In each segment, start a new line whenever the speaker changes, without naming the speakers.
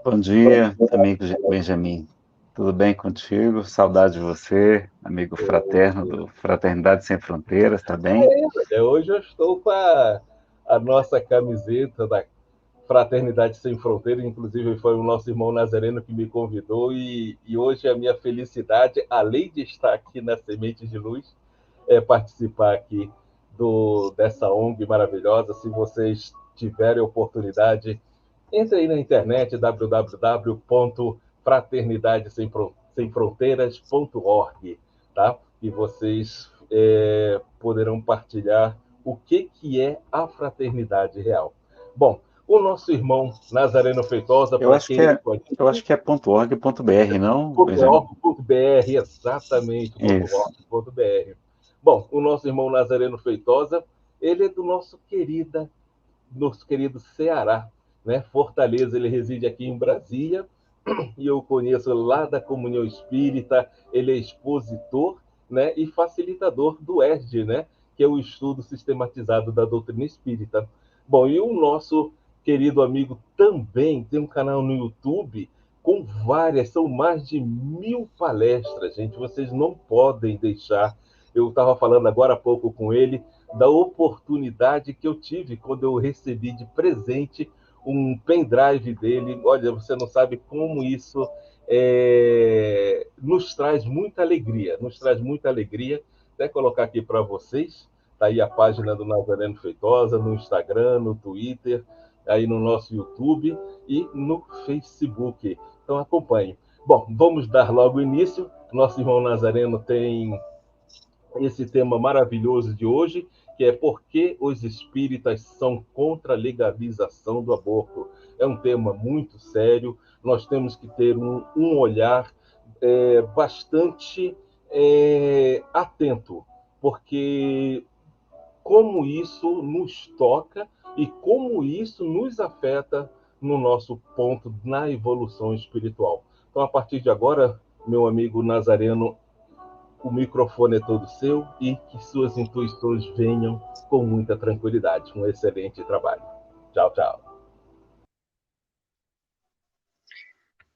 Bom dia, amigo Benjamin. Tudo bem contigo? Saudade de você, amigo fraterno do Fraternidade Sem Fronteiras, tá bem?
Hoje eu estou com a nossa camiseta da Fraternidade Sem Fronteiras, inclusive foi o nosso irmão Nazareno que me convidou, e hoje a minha felicidade, além de estar aqui na Semente de Luz, é participar aqui dessa ONG maravilhosa. Se vocês tiverem oportunidade, entre aí na internet, www.fraternidadesemfronteiras.org, tá? E vocês poderão partilhar o que é a fraternidade real. Bom, o nosso irmão Nazareno Feitosa,
Eu
para
acho que
quem não
é, eu
conhece,
acho que é .org.br, não, Benjamin?
.org.br, exatamente,
Isso.
.org.br. Bom, o nosso irmão Nazareno Feitosa, ele é do nosso querido Ceará, né? Fortaleza, ele reside aqui em Brasília, e eu conheço lá da Comunhão Espírita, ele é expositor, né, e facilitador do ESD, né, que é o estudo sistematizado da doutrina espírita. Bom, e o nosso querido amigo também tem um canal no YouTube com várias, são mais de 1.000 palestras, gente, vocês não podem deixar. Eu estava falando agora há pouco com ele da oportunidade que eu tive quando eu recebi de presente um pendrive dele. Olha, você não sabe como isso nos traz muita alegria, nos traz muita alegria. Até colocar aqui para vocês, tá aí a página do Nazareno Feitosa, no Instagram, no Twitter, aí no nosso YouTube e no Facebook. Então acompanhe. Bom, vamos dar logo início. Nosso irmão Nazareno tem esse tema maravilhoso de hoje, que é por que os espíritas são contra a legalização do aborto. É um tema muito sério, nós temos que ter um olhar bastante atento, porque como isso nos toca e como isso nos afeta no nosso ponto na evolução espiritual. Então, a partir de agora, meu amigo Nazareno, o microfone é todo seu e que suas intuições venham com muita tranquilidade. Um excelente trabalho. Tchau, tchau.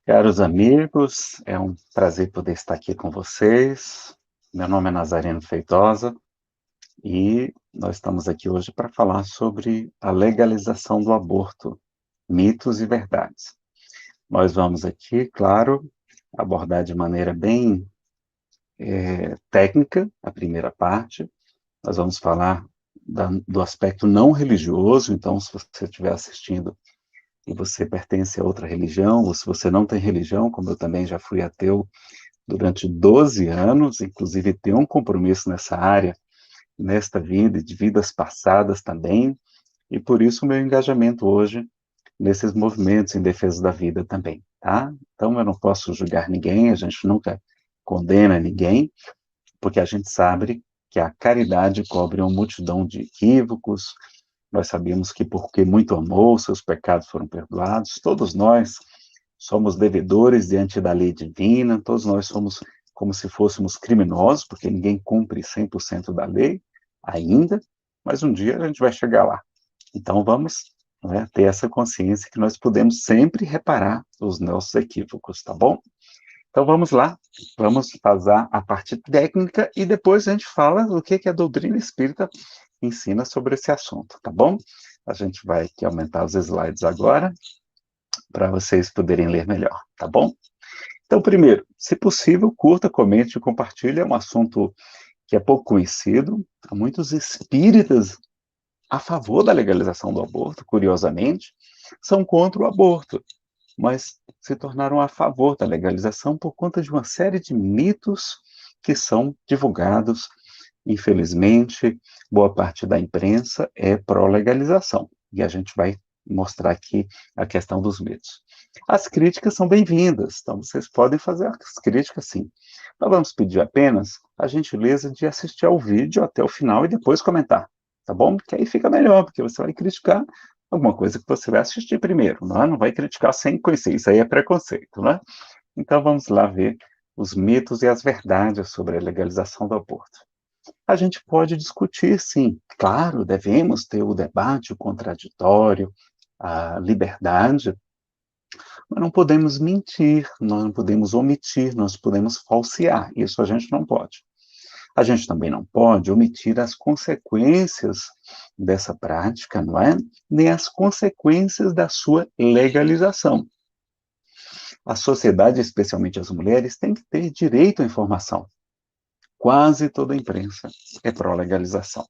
Caros amigos, é um prazer poder estar aqui com vocês. Meu nome é Nazareno Feitosa e nós estamos aqui hoje para falar sobre a legalização do aborto, mitos e verdades. Nós vamos aqui, claro, abordar de maneira bem técnica a primeira parte. Nós vamos falar do aspecto não religioso, então, se você estiver assistindo e você pertence a outra religião, ou se você não tem religião, como eu também já fui ateu durante 12 anos, inclusive tenho um compromisso nessa área, nesta vida e de vidas passadas também, e por isso o meu engajamento hoje nesses movimentos em defesa da vida também, tá? Então eu não posso julgar ninguém, a gente nunca condena ninguém, porque a gente sabe que a caridade cobre uma multidão de equívocos. Nós sabemos que porque muito amou, seus pecados foram perdoados. Todos nós somos devedores diante da lei divina, todos nós somos como se fôssemos criminosos, porque ninguém cumpre 100% da lei ainda, mas um dia a gente vai chegar lá. Então vamos, né, ter essa consciência que nós podemos sempre reparar os nossos equívocos, tá bom? Então vamos lá, vamos fazer a parte técnica e depois a gente fala do que a doutrina espírita ensina sobre esse assunto, tá bom? A gente vai aqui aumentar os slides agora para vocês poderem ler melhor, tá bom? Então, primeiro, se possível, curta, comente e compartilhe. É um assunto que é pouco conhecido. Há muitos espíritas a favor da legalização do aborto, curiosamente, são contra o aborto, mas se tornaram a favor da legalização por conta de uma série de mitos que são divulgados. Infelizmente, boa parte da imprensa é pró-legalização, e a gente vai mostrar aqui a questão dos mitos. As críticas são bem-vindas, então vocês podem fazer as críticas sim. Nós vamos pedir apenas a gentileza de assistir ao vídeo até o final e depois comentar, tá bom? Que aí fica melhor, porque você vai criticar alguma coisa que você vai assistir primeiro, não é? Não vai criticar sem conhecer, isso aí é preconceito, não é? Então vamos lá ver os mitos e as verdades sobre a legalização do aborto. A gente pode discutir, sim, claro, devemos ter o debate, o contraditório, a liberdade, Mas não podemos mentir, nós não podemos omitir, nós podemos falsear. Isso a gente não pode. A gente também não pode omitir as consequências dessa prática, não é? Nem as consequências da sua legalização. A sociedade, especialmente as mulheres, tem que ter direito à informação. Quase toda a imprensa é pró-legalização.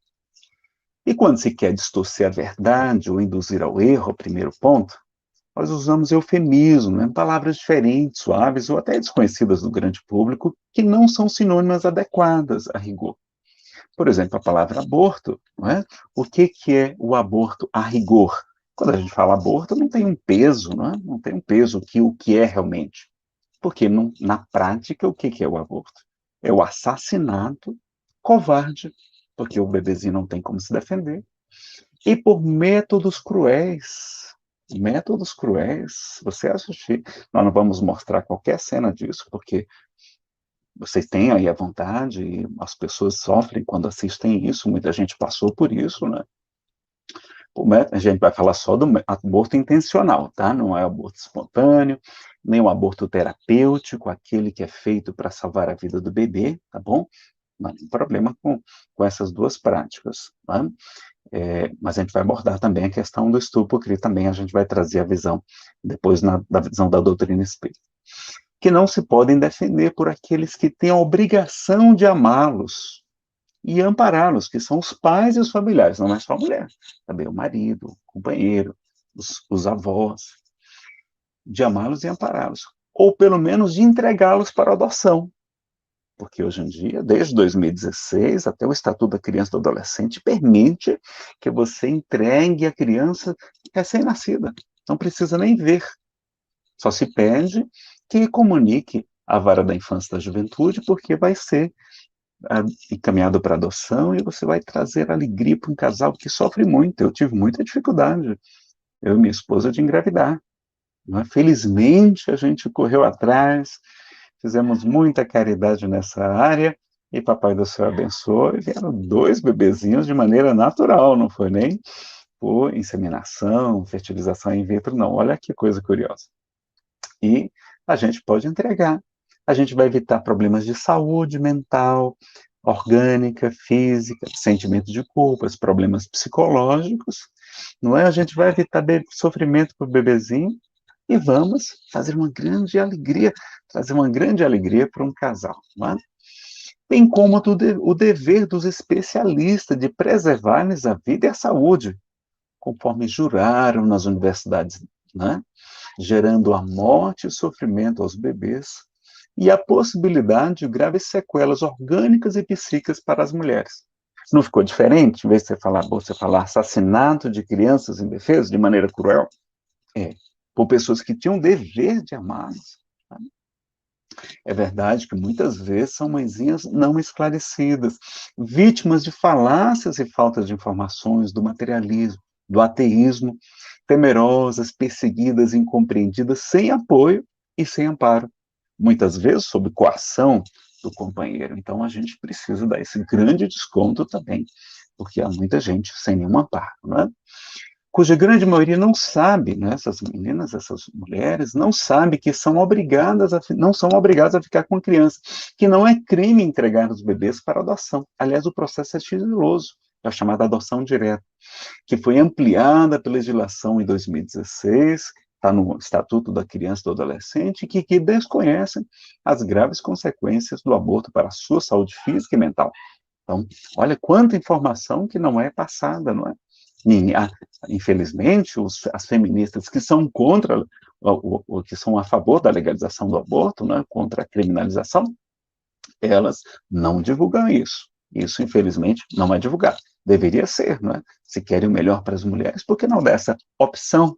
E quando se quer distorcer a verdade ou induzir ao erro, o primeiro ponto, nós usamos eufemismo, né? Palavras diferentes, suaves ou até desconhecidas do grande público, que não são sinônimas adequadas a rigor. Por exemplo, a palavra aborto, não é? O que é o aborto a rigor? Quando a gente fala aborto, não tem um peso, não é? Não tem um peso o que é realmente. Porque na prática, o que é o aborto? É o assassinato covarde, porque o bebezinho não tem como se defender, e por métodos cruéis. Métodos cruéis. Você assistir, nós não vamos mostrar qualquer cena disso, porque vocês têm aí a vontade, e as pessoas sofrem quando assistem isso, muita gente passou por isso, né? A gente vai falar só do aborto intencional, tá? Não é aborto espontâneo, nem o aborto terapêutico, aquele que é feito para salvar a vida do bebê, tá bom? Não tem problema com essas duas práticas, tá? Mas a gente vai abordar também a questão do estupro, que também a gente vai trazer a visão, depois da visão da doutrina espírita. Que não se podem defender por aqueles que têm a obrigação de amá-los e ampará-los, que são os pais e os familiares, não é só a mulher, também o marido, o companheiro, os avós, de amá-los e ampará-los, ou pelo menos de entregá-los para adoção, porque hoje em dia, desde 2016, até o Estatuto da Criança e do Adolescente permite que você entregue a criança recém-nascida, não precisa nem ver, só se pede que comunique a vara da infância e da juventude, porque vai ser encaminhado para adoção e você vai trazer alegria para um casal que sofre muito. Eu tive muita dificuldade, eu e minha esposa, de engravidar. Não é? Felizmente, a gente correu atrás, fizemos muita caridade nessa área e Papai do Céu abençoou e vieram 2 bebezinhos de maneira natural, não foi nem por inseminação, fertilização in vitro, não. Olha que coisa curiosa. E a gente pode entregar. A gente vai evitar problemas de saúde mental, orgânica, física, sentimento de culpa, problemas psicológicos, não é? A gente vai evitar sofrimento para o bebezinho e vamos fazer uma grande alegria, trazer uma grande alegria para um casal, não é? Bem como o dever dos especialistas de preservar-lhes a vida e a saúde, conforme juraram nas universidades, né? Gerando a morte e sofrimento aos bebês e a possibilidade de graves sequelas orgânicas e psíquicas para as mulheres. Não ficou diferente? Em vez de você falar assassinato de crianças indefesas de maneira cruel? Por pessoas que tinham o dever de amá-los. É verdade que muitas vezes são mãezinhas não esclarecidas, vítimas de falácias e faltas de informações, do materialismo, do ateísmo, temerosas, perseguidas, incompreendidas, sem apoio e sem amparo. Muitas vezes sob coação do companheiro. Então a gente precisa dar esse grande desconto também, porque há muita gente sem nenhum amparo, não é? Cuja grande maioria não sabe, né, essas meninas, essas mulheres, não sabem que não são obrigadas a ficar com a criança, que não é crime entregar os bebês para adoção. Aliás, o processo é sigiloso, é a chamada adoção direta, que foi ampliada pela legislação em 2016, está no Estatuto da Criança e do Adolescente, que desconhecem as graves consequências do aborto para a sua saúde física e mental. Então, olha quanta informação que não é passada, não é? Infelizmente, as feministas que são contra, que são a favor da legalização do aborto, né, contra a criminalização, elas não divulgam isso. Isso, infelizmente, não é divulgado. Deveria ser, não é? Se querem o melhor para as mulheres, por que não dar essa opção,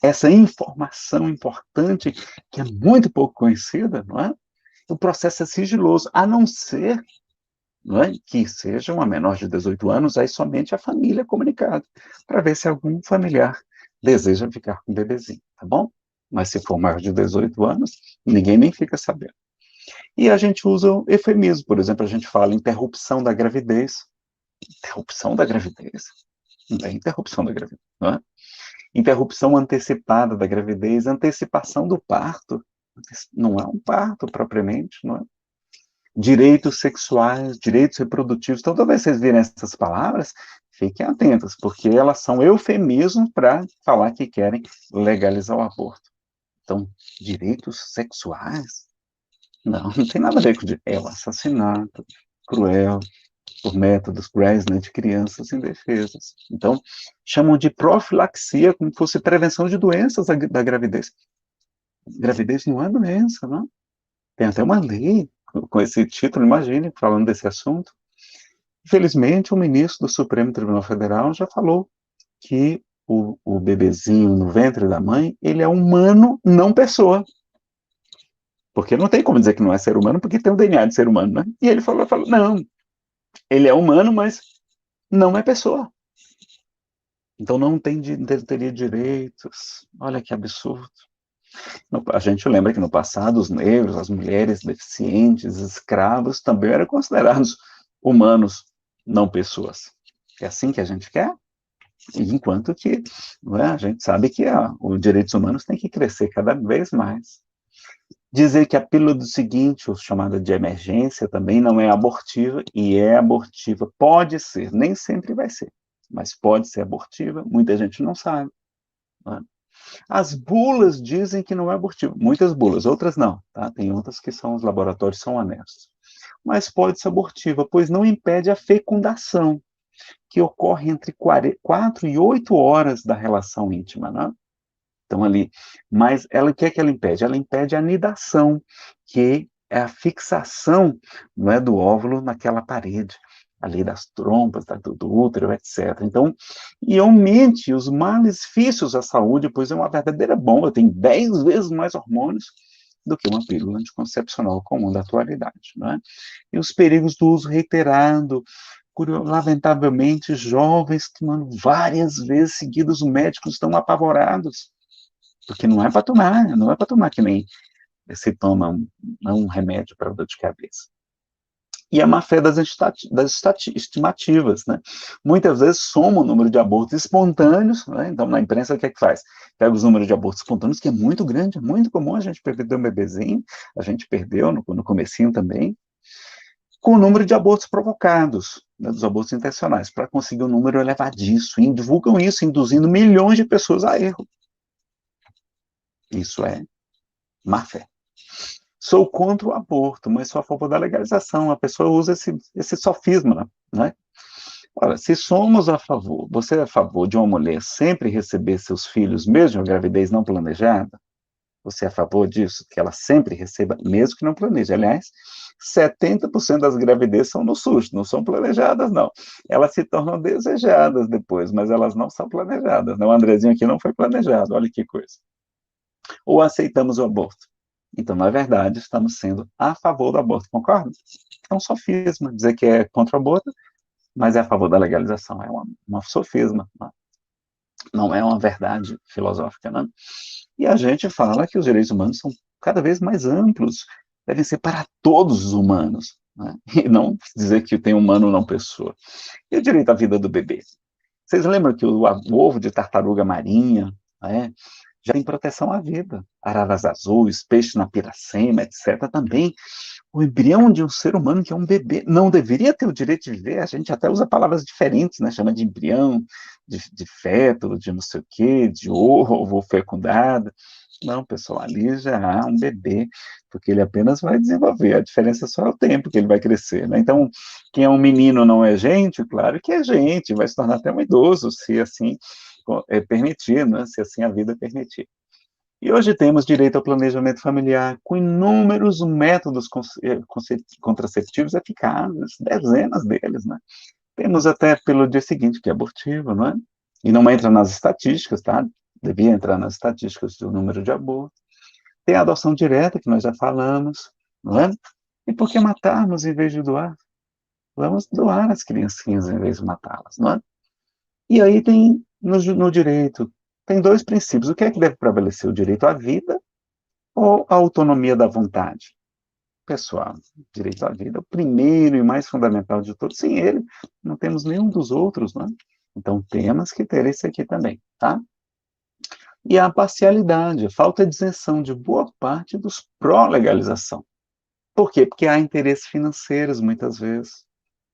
essa informação importante, que é muito pouco conhecida, não é? O processo é sigiloso, a não ser, não é, que seja uma menor de 18 anos, aí somente a família é comunicada, para ver se algum familiar deseja ficar com o bebezinho, tá bom? Mas se for maior de 18 anos, ninguém nem fica sabendo. E a gente usa o eufemismo, por exemplo, a gente fala interrupção da gravidez. Interrupção da gravidez? Não é interrupção da gravidez, não é? interrupção antecipada da gravidez, antecipação do parto, não é um parto propriamente, não é? Direitos sexuais, direitos reprodutivos, toda vez que vocês virem essas palavras, fiquem atentos, porque elas são eufemismos para falar que querem legalizar o aborto. Então, direitos sexuais? Não, não tem nada a ver com é o assassinato cruel por métodos Grassley de crianças indefesas. Então, chamam de profilaxia, como se fosse prevenção de doenças da gravidez. Gravidez não é doença, não. Tem até uma lei com esse título, imagine, falando desse assunto. Infelizmente, o ministro do Supremo Tribunal Federal já falou que o bebezinho no ventre da mãe, ele é humano, não pessoa. Porque não tem como dizer que não é ser humano, porque tem o DNA de ser humano, né? E ele falou, não, ele é humano, mas não é pessoa. Então não teria direitos. Olha que absurdo. A gente lembra que no passado os negros, as mulheres deficientes, escravos também eram considerados humanos, não pessoas. É assim que a gente quer? Enquanto que a gente sabe que os direitos humanos têm que crescer cada vez mais. Dizer que a pílula do seguinte, ou chamada de emergência, também não é abortiva, e é abortiva. Pode ser, nem sempre vai ser, mas pode ser abortiva, muita gente não sabe. Né? As bulas dizem que não é abortivo, muitas bulas, outras não, tá? Tem outras que os laboratórios são honestos. Mas pode ser abortiva, pois não impede a fecundação, que ocorre entre 4 e 8 horas da relação íntima, né? Então, ali, mas o que é que ela impede? Ela impede a anidação, que é a fixação, não é, do óvulo naquela parede, ali das trompas, do útero, etc. Então, e aumente os malefícios à saúde, pois é uma verdadeira bomba, tem 10 vezes mais hormônios do que uma pílula anticoncepcional comum da atualidade, não é? E os perigos do uso reiterado, lamentavelmente, jovens tomando várias vezes seguidas, os médicos estão apavorados, porque não é para tomar que nem se toma um remédio para dor de cabeça. E a má fé das estimativas, né? Muitas vezes soma o número de abortos espontâneos, né? Então na imprensa o que é que faz? Pega os números de abortos espontâneos, que é muito grande, é muito comum a gente perder um bebezinho, a gente perdeu no comecinho também, com o número de abortos provocados, né, dos abortos intencionais, para conseguir um número elevadíssimo, e divulgam isso, induzindo milhões de pessoas a erro. Isso é má fé. Sou contra o aborto, mas sou a favor da legalização. A pessoa usa esse sofisma, né? Ora, se somos a favor, você é a favor de uma mulher sempre receber seus filhos, mesmo a gravidez não planejada? Você é a favor disso? Que ela sempre receba, mesmo que não planeje. Aliás, 70% das gravidezes são no susto, não são planejadas, não. Elas se tornam desejadas depois, mas elas não são planejadas. O Andrezinho aqui não foi planejado, olha que coisa. Ou aceitamos o aborto? Então, na verdade, estamos sendo a favor do aborto, concorda? É um sofisma dizer que é contra o aborto, mas é a favor da legalização. É uma sofisma, não é uma verdade filosófica, não. E a gente fala que os direitos humanos são cada vez mais amplos, devem ser para todos os humanos, né? E não dizer que tem humano não pessoa. E o direito à vida do bebê? Vocês lembram que o ovo de tartaruga marinha, né, já tem proteção à vida. Araras azuis, peixes na piracema, etc. Também o embrião de um ser humano, que é um bebê, não deveria ter o direito de viver. A gente até usa palavras diferentes, né? Chama de embrião, de feto, de não sei o quê, de ovo fecundado. Não, pessoal, ali já há um bebê, porque ele apenas vai desenvolver. A diferença só é o tempo que ele vai crescer, né? Então, quem é um menino não é gente? Claro que é gente, vai se tornar até um idoso, se assim permitir, né? Se assim a vida permitir. E hoje temos direito ao planejamento familiar com inúmeros métodos contraceptivos eficazes, dezenas deles, né? Temos até pelo dia seguinte, que é abortivo, não é? E não entra nas estatísticas, tá? Devia entrar nas estatísticas do número de abortos. Tem a adoção direta, que nós já falamos, não é? E por que matarmos em vez de doar? Vamos doar as criancinhas em vez de matá-las, não é? E aí tem, no direito, tem dois princípios. O que é que deve prevalecer? O direito à vida ou a autonomia da vontade? Pessoal, direito à vida é o primeiro e mais fundamental de todos. Sem ele, não temos nenhum dos outros, não é? Então, temos que ter esse aqui também, tá? e a parcialidade, a falta de isenção de boa parte dos pró-legalização. Por quê? Porque há interesses financeiros, muitas vezes.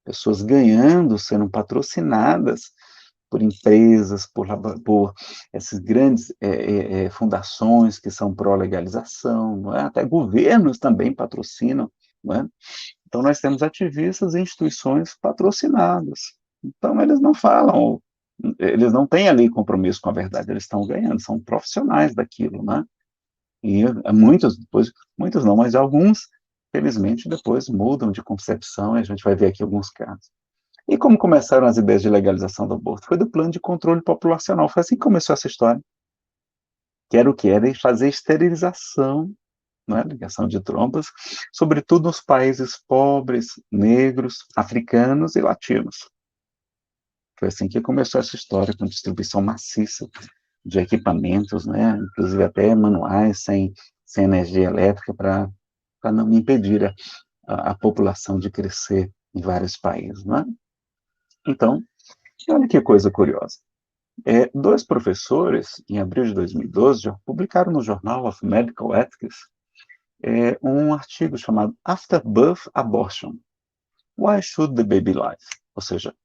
Pessoas ganhando, sendo patrocinadas por empresas, por essas grandes fundações que são pró-legalização, não é? Até governos também patrocinam, não é? Então, nós temos ativistas e instituições patrocinadas. Então, eles não falam, eles não têm ali compromisso com a verdade, eles estão ganhando, são profissionais daquilo, né? E muitos, depois, muitos não, mas alguns, felizmente, depois mudam de concepção, e a gente vai ver aqui alguns casos. E como começaram as ideias de legalização do aborto? Foi do plano de controle populacional, foi assim que começou essa história. Que era o que? Era fazer esterilização, né, ligação de trompas, sobretudo nos países pobres, negros, africanos e latinos. Foi assim que começou essa história, com distribuição maciça de equipamentos, né, inclusive até manuais sem energia elétrica para não impedir a população de crescer em vários países, né? Então, olha que coisa curiosa. Dois professores, em abril de 2012, já publicaram no Journal of Medical Ethics um artigo chamado After Birth Abortion. Why should the baby live? Ou seja,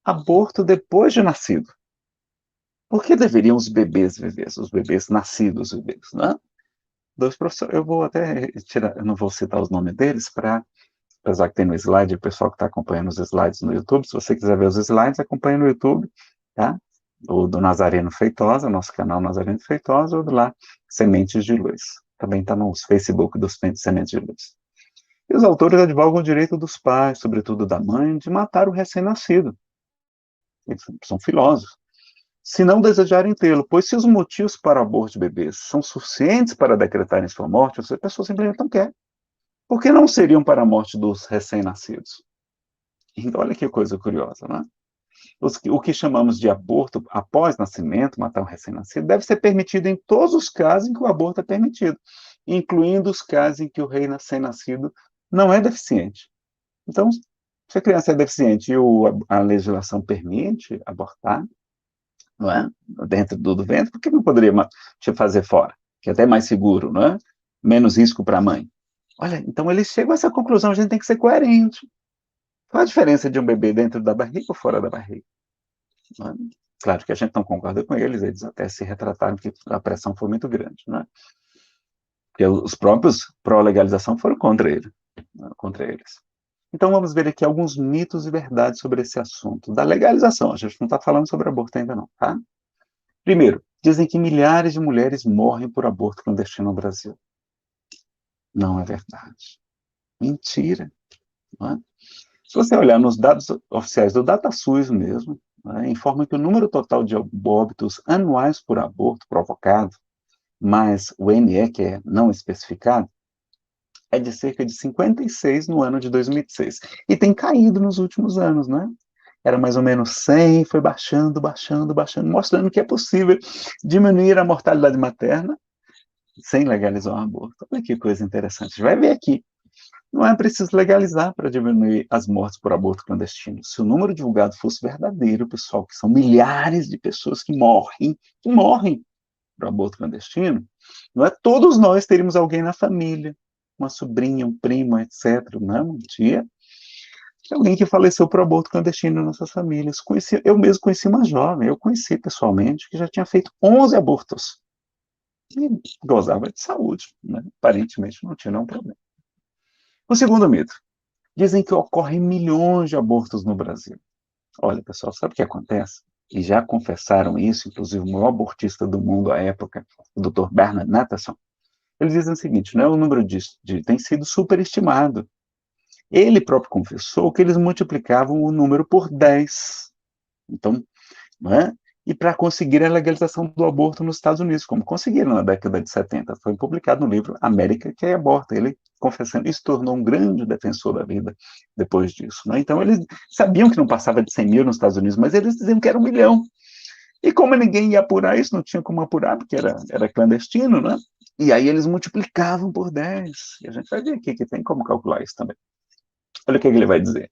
aborto depois de nascido. Por que deveriam os bebês viver? Os bebês nascidos viver, né? Dois professores, eu vou até tirar, eu não vou citar os nomes deles, apesar que tem no slide, o pessoal que está acompanhando os slides no YouTube, se você quiser ver os slides, acompanhe no YouTube, tá? O do Nazareno Feitosa, nosso canal Nazareno Feitosa, ou do lá, Sementes de Luz. Também está no Facebook dos Sementes de Luz. E os autores advogam o direito dos pais, sobretudo da mãe, de matar o recém-nascido. Eles são filósofos. Se não desejarem tê-lo, pois se os motivos para o aborto de bebês são suficientes para decretarem sua morte, a pessoa simplesmente não quer. Por que não seriam para a morte dos recém-nascidos? Então, olha que coisa curiosa, né? O que chamamos de aborto após nascimento, matar um recém-nascido, deve ser permitido em todos os casos em que o aborto é permitido, incluindo os casos em que o recém-nascido não é deficiente. Então, se a criança é deficiente e a legislação permite abortar, não é? Dentro do ventre, por que não poderia te fazer fora? Que é até mais seguro, não é? Menos risco para a mãe. Olha, então eles chegam a essa conclusão, a gente tem que ser coerente. Qual a diferença de um bebê dentro da barriga ou fora da barriga? Não é? Claro que a gente não concorda com eles até se retrataram que a pressão foi muito grande, não é? Porque os próprios pró-legalização foram contra ele, contra eles. Então vamos ver aqui alguns mitos e verdades sobre esse assunto da legalização. A gente não está falando sobre aborto ainda não, tá? Primeiro, dizem que milhares de mulheres morrem por aborto clandestino no Brasil. Não é verdade. Mentira. Não é? Se você olhar nos dados oficiais do DataSUS mesmo, né, informa que o número total de óbitos anuais por aborto provocado, mais o NE, que é não especificado, é de cerca de 56 no ano de 2006. E tem caído nos últimos anos, né? Era mais ou menos 100, foi baixando, baixando, baixando, mostrando que é possível diminuir a mortalidade materna sem legalizar o aborto. Olha que coisa interessante. Vai ver aqui. Não é preciso legalizar para diminuir as mortes por aborto clandestino. Se o número divulgado fosse verdadeiro, pessoal, que são milhares de pessoas que morrem por aborto clandestino, não é? Todos nós teríamos alguém na família, uma sobrinha, um primo, etc., não, uma tia, alguém que faleceu por aborto clandestino em nossas famílias. Eu mesmo conheci uma jovem, eu conheci pessoalmente, que já tinha feito 11 abortos. E gozava de saúde, né? Aparentemente não tinha nenhum problema. O segundo mito. Dizem que ocorrem milhões de abortos no Brasil. Olha, pessoal, sabe o que acontece? E já confessaram isso, inclusive o maior abortista do mundo à época, o Dr. Bernard Nathanson. Eles dizem o seguinte, né, o número tem sido superestimado. Ele próprio confessou que eles multiplicavam o número por 10. Então, não é? E para conseguir a legalização do aborto nos Estados Unidos, como conseguiram na década de 70. Foi publicado no livro América que Aborta. Ele, confessando, e se tornou um grande defensor da vida depois disso. Né? Então, eles sabiam que não passava de 100 mil nos Estados Unidos, mas eles diziam que era 1 milhão. E como ninguém ia apurar isso, não tinha como apurar, porque era clandestino, né? E aí eles multiplicavam por 10. E a gente vai ver aqui que tem como calcular isso também. Olha o que ele vai dizer.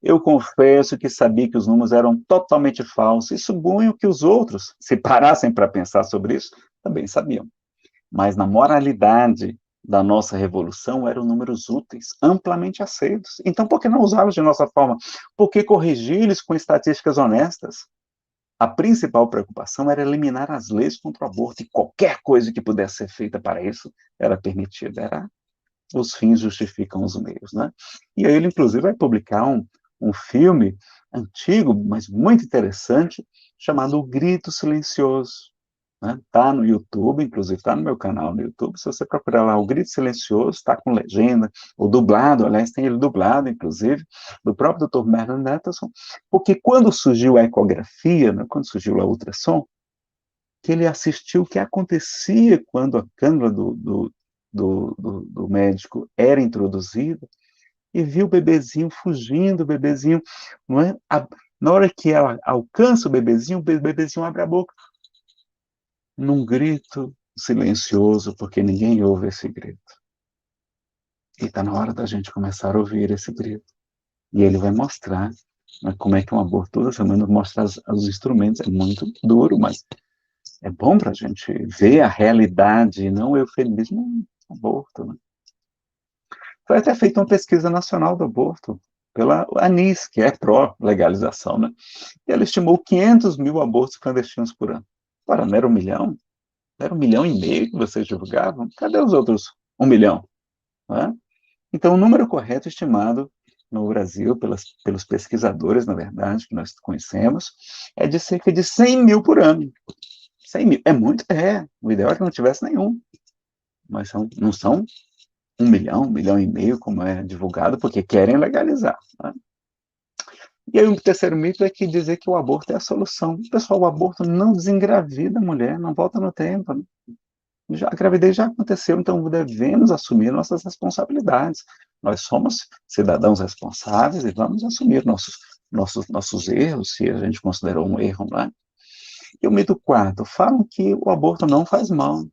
Eu confesso que sabia que os números eram totalmente falsos e suponho que os outros, se parassem para pensar sobre isso, também sabiam. Mas na moralidade da nossa revolução eram números úteis, amplamente aceitos. Então, por que não usá-los de nossa forma? Por que corrigi-los com estatísticas honestas? A principal preocupação era eliminar as leis contra o aborto, e qualquer coisa que pudesse ser feita para isso era permitida. Era os fins justificam os meios, né? E aí ele, inclusive, vai publicar um filme antigo, mas muito interessante, chamado O Grito Silencioso. Né? Tá no YouTube, inclusive está no meu canal no YouTube. Se você procurar lá O Grito Silencioso, está com legenda, ou dublado, aliás, tem ele dublado, inclusive, do próprio Dr. Bernard Netterson, porque quando surgiu a ecografia, né, quando surgiu a ultrassom, que ele assistiu o que acontecia quando a cânula do médico era introduzida, e viu o bebezinho fugindo, o bebezinho, não é? Na hora que ela alcança o bebezinho abre a boca, num grito silencioso, porque ninguém ouve esse grito. E está na hora da gente começar a ouvir esse grito. E ele vai mostrar, né, como é que um aborto, toda semana mostra os instrumentos, é muito duro, mas é bom para a gente ver a realidade, e não o eufemismo do aborto. Né? Foi até feita uma pesquisa nacional do aborto, pela ANIS, que é pró-legalização, né? E ela estimou 500 mil abortos clandestinos por ano. Ora, não era 1 milhão? Era 1,5 milhão que vocês divulgavam? Cadê os outros 1 milhão? Né? Então, o número correto estimado no Brasil, pelos pesquisadores, na verdade, que nós conhecemos, é de cerca de 100 mil por ano. 100 mil. É muito? É. O ideal é que não tivesse nenhum. Mas não são 1 milhão, 1,5 milhão, como é divulgado, porque querem legalizar. Né? E aí o terceiro mito é que dizer que o aborto é a solução. Pessoal, o aborto não desengravida a mulher, não volta no tempo. Né? A gravidez já aconteceu, então devemos assumir nossas responsabilidades. Nós somos cidadãos responsáveis e vamos assumir nossos erros, se a gente considerou um erro, não é? E o mito quarto, falam que o aborto não faz mal.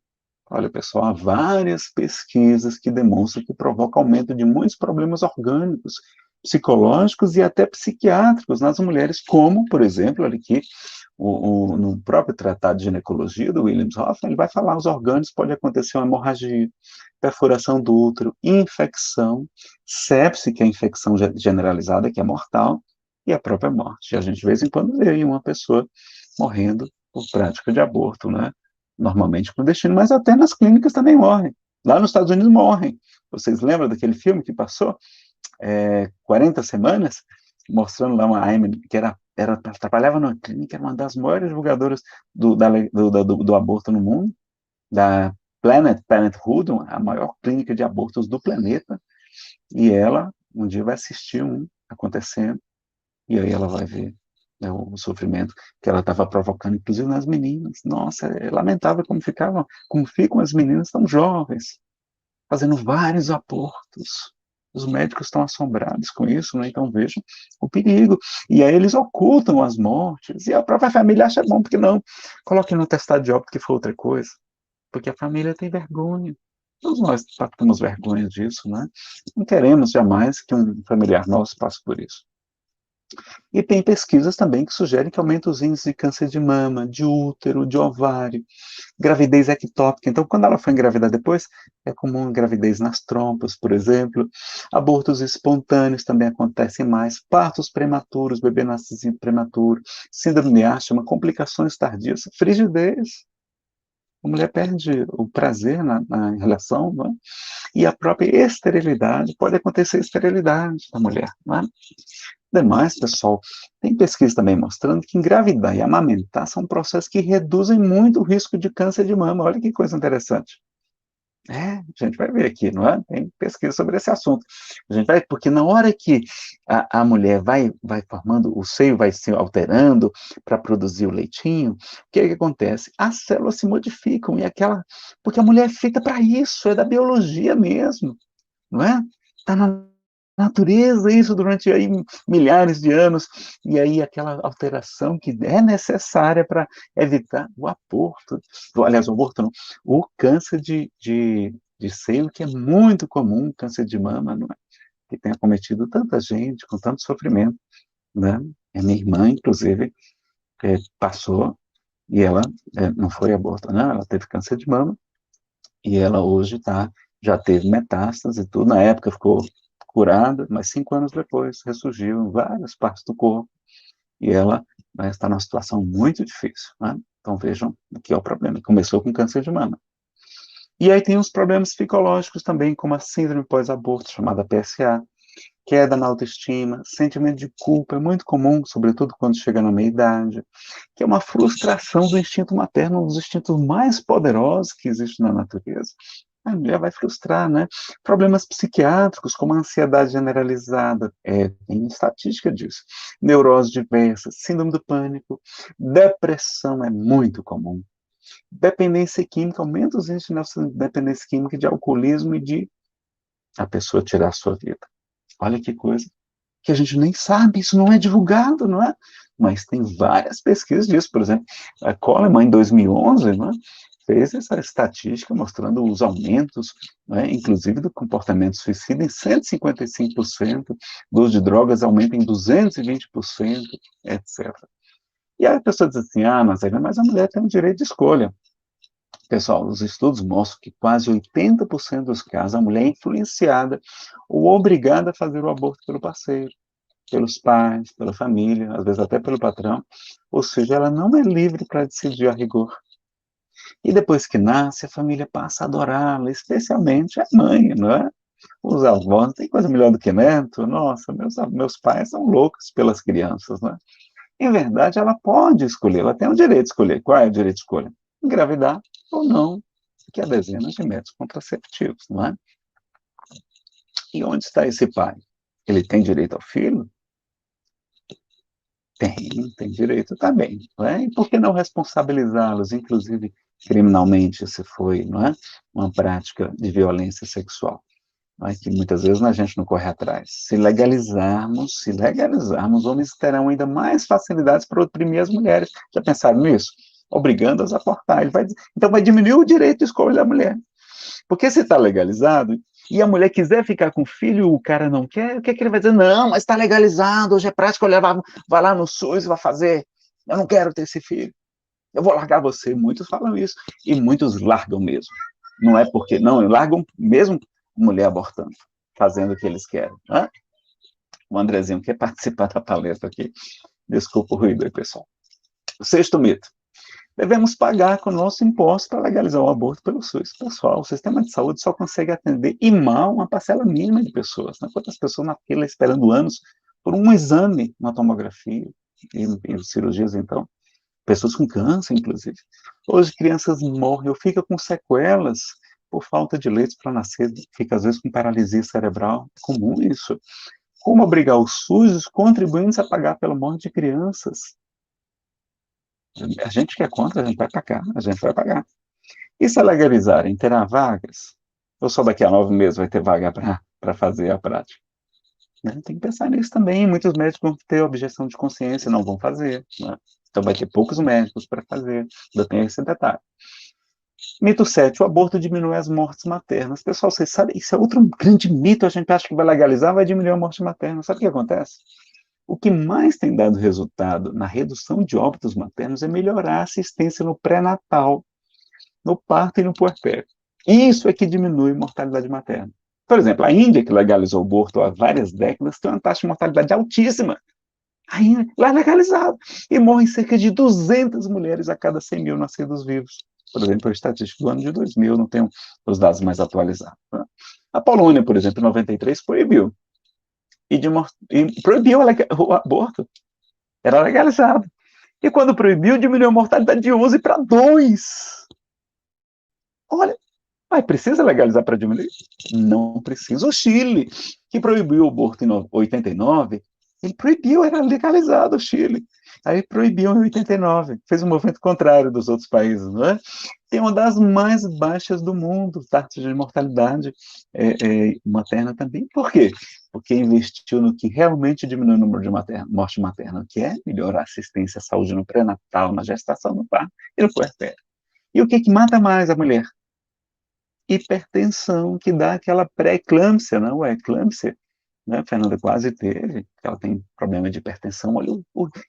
Olha, pessoal, há várias pesquisas que demonstram que provoca aumento de muitos problemas orgânicos, psicológicos e até psiquiátricos nas mulheres, como, por exemplo, aqui, no próprio Tratado de Ginecologia do Williams Hoffman, ele vai falar os orgânicos, pode acontecer uma hemorragia, perfuração do útero, infecção, sepse, que é a infecção generalizada, que é mortal, e a própria morte. E a gente, de vez em quando, vê aí uma pessoa morrendo por prática de aborto, né? Normalmente clandestino, mas até nas clínicas também morrem. Lá nos Estados Unidos morrem. Vocês lembram daquele filme que passou? 40 semanas? Mostrando lá uma Amy, que trabalhava numa clínica, era uma das maiores divulgadoras do aborto no mundo, da Planned Parenthood, a maior clínica de abortos do planeta, e ela um dia vai assistir um acontecendo, e aí ela vai ver, né, o sofrimento que ela estava provocando, inclusive nas meninas. Nossa, é lamentável como ficam as meninas tão jovens, fazendo vários abortos. Os médicos estão assombrados com isso, né? Então vejam o perigo. E aí eles ocultam as mortes, e a própria família acha bom, porque não coloquem no testado de óbito que foi outra coisa, porque a família tem vergonha. Todos nós temos vergonha disso, né? Não queremos jamais que um familiar nosso passe por isso. E tem pesquisas também que sugerem que aumenta os índices de câncer de mama, de útero, de ovário, gravidez ectópica. Então, quando ela foi engravidar depois, é comum gravidez nas trompas, por exemplo. Abortos espontâneos também acontecem mais. Partos prematuros, bebê nasce prematuro, síndrome de asma, complicações tardias, frigidez. A mulher perde o prazer na relação, não é? E a própria esterilidade, pode acontecer esterilidade da mulher, não é? Demais, pessoal, tem pesquisa também mostrando que engravidar e amamentar são processos que reduzem muito o risco de câncer de mama. Olha que coisa interessante. A gente vai ver aqui, não é? Tem pesquisa sobre esse assunto. A gente vai, porque na hora que a mulher vai formando, o seio vai se alterando para produzir o leitinho, o que acontece? As células se modificam, porque a mulher é feita para isso, é da biologia mesmo, não é? Está na natureza isso durante aí milhares de anos, e aí aquela alteração que é necessária para evitar o aborto, aliás, o aborto não, o câncer de seio, que é muito comum, câncer de mama, não é? que tem acometido tanta gente, com tanto sofrimento, né? A minha irmã, inclusive, passou, e ela não foi aborto, não, ela teve câncer de mama, e ela hoje já teve metástase e tudo, na época ficou curada, mas 5 anos depois ressurgiu em várias partes do corpo, e ela, né, está numa situação muito difícil, né? Então vejam o que é o problema, começou com câncer de mama. E aí tem os problemas psicológicos também, como a síndrome pós-aborto, chamada PSA, queda na autoestima, sentimento de culpa, é muito comum, sobretudo quando chega na meia-idade, que é uma frustração do instinto materno, um dos instintos mais poderosos que existe na natureza. A mulher vai frustrar, né? Problemas psiquiátricos, como a ansiedade generalizada, tem estatística disso. Neurose diversas, síndrome do pânico, depressão é muito comum. Dependência química, aumenta os índices de dependência química, de alcoolismo e de a pessoa tirar a sua vida. Olha que coisa que a gente nem sabe, isso não é divulgado, não é? Mas tem várias pesquisas disso, por exemplo, a Coleman, em 2011, não é? Fez essa estatística mostrando os aumentos, né, inclusive do comportamento suicida, em 155%, do uso de drogas aumenta em 220%, etc. E aí a pessoa diz assim, mas a mulher tem o direito de escolha. Pessoal, os estudos mostram que quase 80% dos casos a mulher é influenciada ou obrigada a fazer o aborto pelo parceiro, pelos pais, pela família, às vezes até pelo patrão, ou seja, ela não é livre para decidir a rigor. E depois que nasce, a família passa a adorá-la, especialmente a mãe, não é? Os avós, não tem coisa melhor do que neto, nossa, meus pais são loucos pelas crianças, não é? Em verdade, ela pode escolher, ela tem o direito de escolher. Qual é o direito de escolha? Engravidar ou não, que há dezenas de métodos contraceptivos, não é? E onde está esse pai? Ele tem direito ao filho? Tem direito também, não é? E por que não responsabilizá-los, inclusive criminalmente, se foi, não é? Uma prática de violência sexual, não é? Que muitas vezes a gente não corre atrás. Se legalizarmos, homens terão ainda mais facilidades para oprimir as mulheres. Já pensaram nisso? Obrigando-as a abortar. Então vai diminuir o direito de escolha da mulher. Porque se está legalizado e a mulher quiser ficar com o filho e o cara não quer, o que é que ele vai dizer? Não, mas está legalizado, hoje é prático, olha, vai lá no SUS e vai fazer. Eu não quero ter esse filho. Eu vou largar você. Muitos falam isso. E muitos largam mesmo. Não é porque, não, largam mesmo mulher abortando, fazendo o que eles querem. Né? O Andrezinho quer participar da palestra aqui. Desculpa o ruído aí, pessoal. O sexto mito. Devemos pagar com o nosso imposto para legalizar o aborto pelo SUS. Pessoal, o sistema de saúde só consegue atender, e mal, uma parcela mínima de pessoas. Né? Quantas pessoas na fila esperando anos por um exame, uma tomografia e cirurgias, então? Pessoas com câncer, inclusive. Hoje, crianças morrem ou ficam com sequelas por falta de leite para nascer, fica às vezes com paralisia cerebral. É comum isso. Como obrigar os SUS, os contribuintes, a pagar pela morte de crianças? A gente que é contra, a gente vai pagar, a gente vai pagar. E se legalizarem, terá vagas? Ou só daqui a 9 meses vai ter vaga para fazer a prática? Né? Tem que pensar nisso também. Muitos médicos vão ter objeção de consciência, não vão fazer. Né? Então vai ter poucos médicos para fazer. Ainda tem esse detalhe. Mito 7, o aborto diminui as mortes maternas. Pessoal, vocês sabem, isso é outro grande mito, a gente acha que vai legalizar, vai diminuir a morte materna. Sabe o que acontece? O que mais tem dado resultado na redução de óbitos maternos é melhorar a assistência no pré-natal, no parto e no puerpério. Isso é que diminui a mortalidade materna. Por exemplo, a Índia, que legalizou o aborto há várias décadas, tem uma taxa de mortalidade altíssima. A Índia, lá é legalizado. E morrem cerca de 200 mulheres a cada 100 mil nascidos vivos. Por exemplo, a estatística do ano de 2000, não tenho os dados mais atualizados. Né? A Polônia, por exemplo, em 93, proibiu. E proibiu o aborto. Era legalizado. E quando proibiu, diminuiu a mortalidade de 11 para 2. Olha, precisa legalizar para diminuir? Não precisa. O Chile, que proibiu o aborto em 89, ele proibiu, era legalizado o Chile. Aí proibiu em 89, fez um movimento contrário dos outros países, não é? Tem uma das mais baixas do mundo, taxa de mortalidade materna também. Por quê? Porque investiu no que realmente diminui o número de morte materna, que é melhorar a assistência à saúde no pré-natal, na gestação, no parto e no puerpério. E o que mata mais a mulher? Hipertensão, que dá aquela pré-eclâmpsia, não é eclâmpsia, né? A Fernanda quase teve, ela tem problema de hipertensão. Olha,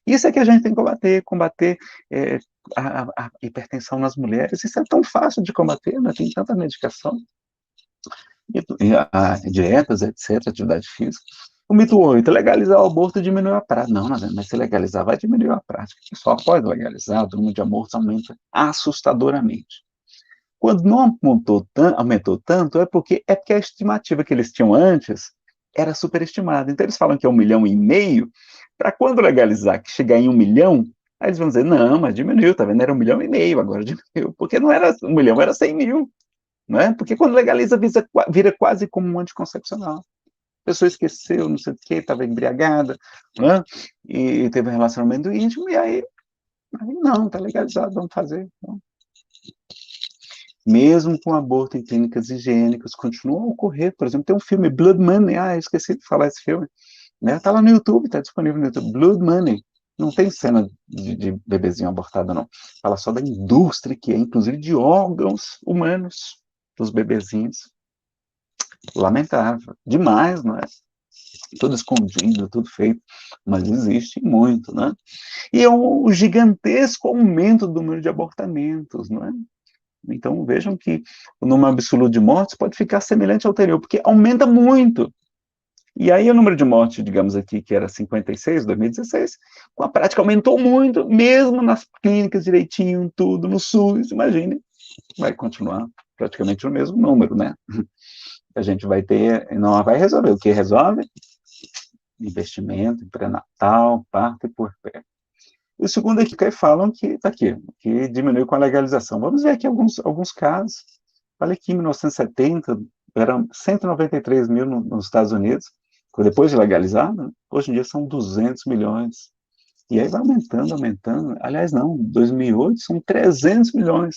isso é que a gente tem que combater é, a hipertensão nas mulheres. Isso é tão fácil de combater, né? Tem tanta medicação, dietas, etc., atividade física. O mito 8, legalizar o aborto diminui a prática. Não, mas se legalizar vai diminuir a prática. Só após legalizar, o número de abortos aumenta assustadoramente. Quando não aumentou tanto, é porque a estimativa que eles tinham antes era superestimada. Então, eles falam que é 1,5 milhão, para quando legalizar, que chegar em 1 milhão, aí eles vão dizer, não, mas diminuiu, tá vendo? Era 1,5 milhão, agora diminuiu. Porque não era 1 milhão, era 100 mil. Não é? Porque quando legaliza, vira quase como um anticoncepcional. A pessoa esqueceu, não sei o que, estava embriagada, né? E teve um relacionamento íntimo, e aí não, está legalizado, vamos fazer. Então, mesmo com aborto em clínicas higiênicas, continua a ocorrer. Por exemplo, tem um filme, Blood Money, eu esqueci de falar esse filme, né? Tá lá no YouTube, tá disponível no YouTube, Blood Money. Não tem cena de bebezinho abortado, não. Fala só da indústria, que é inclusive de órgãos humanos dos bebezinhos. Lamentável. Demais, não é? Tudo escondido, tudo feito, mas existe muito, né? E é um gigantesco aumento do número de abortamentos, não é? Então, vejam que o número absoluto de mortes pode ficar semelhante ao anterior, porque aumenta muito. E aí o número de mortes, digamos aqui, que era 56, 2016, com a prática aumentou muito, mesmo nas clínicas direitinho, tudo, no SUS, imagine, vai continuar praticamente o mesmo número, né? A gente vai ter, não vai resolver. O que resolve? Investimento em pré-natal, parto e puerpério. O segundo aqui, que falam que está aqui, que diminuiu com a legalização. Vamos ver aqui alguns casos. Olha aqui, em 1970, eram 193 mil nos Estados Unidos, depois de legalizado, né? Hoje em dia são 200 milhões. E aí vai aumentando. Aliás, não, 2008 são 300 milhões.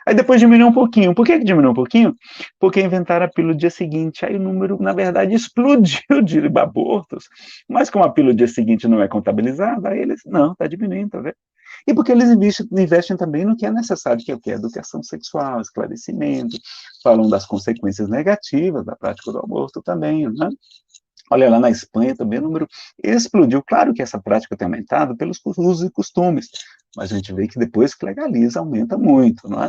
Aí depois diminuiu um pouquinho. Por que diminuiu um pouquinho? Porque inventaram a pílula no dia seguinte. Aí o número, na verdade, explodiu de abortos. Mas como a pílula no dia seguinte não é contabilizada, aí eles, não, está diminuindo, tá vendo? E porque eles investem também no que é necessário, que é o que? Educação sexual, esclarecimento, falam das consequências negativas da prática do aborto também, né? Olha, lá na Espanha também o número explodiu. Claro que essa prática tem aumentado pelos usos e costumes, mas a gente vê que depois que legaliza, aumenta muito, não é?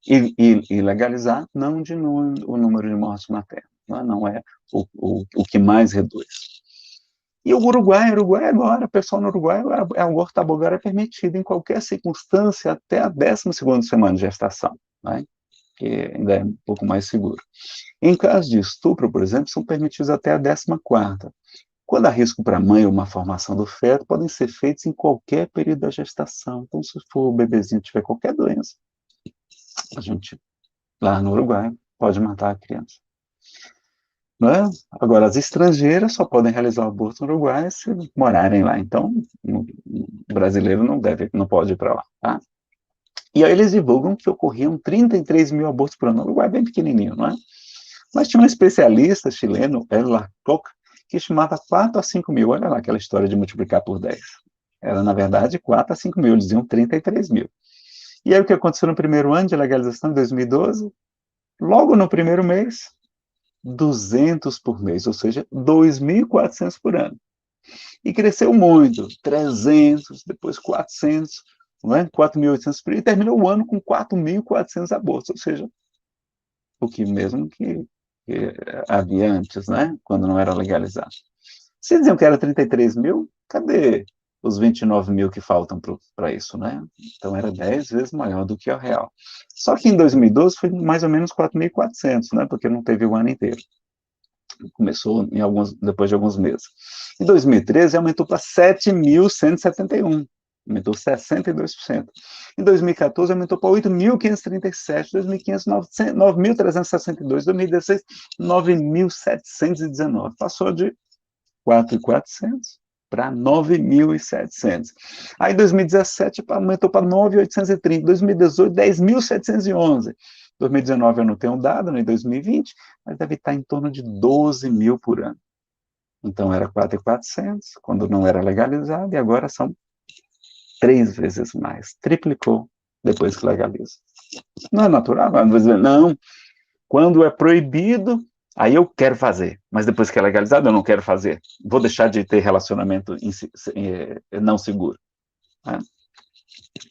E legalizar não diminui o número de mortes maternas, não é o que mais reduz. E o Uruguai agora, o pessoal no Uruguai, o aborto agora é permitido em qualquer circunstância até a 12ª semana de gestação, né? Que ainda é um pouco mais seguro. Em caso de estupro, por exemplo, são permitidos até a 14ª. Quando há risco para a mãe ou uma formação do feto, podem ser feitos em qualquer período da gestação. Então, se for o bebezinho tiver qualquer doença, a gente, lá no Uruguai, pode matar a criança. Não é? Agora, as estrangeiras só podem realizar o aborto no Uruguai se morarem lá. Então, o brasileiro não pode ir para lá, tá? E aí eles divulgam que ocorriam 33 mil abortos por ano. No Uruguai é bem pequenininho, não é? Mas tinha um especialista chileno, El Larcoc, que estimava 4 a 5 mil. Olha lá aquela história de multiplicar por 10. Era, na verdade, 4 a 5 mil, eles diziam 33 mil. E aí o que aconteceu no primeiro ano de legalização, em 2012? Logo no primeiro mês, 200 por mês, ou seja, 2.400 por ano. E cresceu muito, 300, depois 400, não é? 4.800 por ano, e terminou o ano com 4.400 abortos, ou seja, o que mesmo que havia antes, né? Quando não era legalizado. Se diziam que era 33 mil, cadê os 29 mil que faltam para isso, né? Então era 10 vezes maior do que o real. Só que em 2012 foi mais ou menos 4.400, né? Porque não teve o ano inteiro. Começou depois de alguns meses. Em 2013 aumentou para 7.171. Aumentou 62%. Em 2014, aumentou para 8.537, 2015, 9.362, 2016, 9.719. Passou de 4.400 para 9.700. Aí, em 2017, aumentou para 9.830. 2018, 10.711. 2019 eu não tenho dado, nem 2020, mas deve estar em torno de 12 mil por ano. Então, era 4.400, quando não era legalizado, e agora são 3 vezes mais. Triplicou depois que legaliza. Não é natural? Não, quando é proibido, Aí eu quero fazer, mas depois que é legalizado eu não quero fazer. Vou deixar de ter relacionamento não seguro. Né?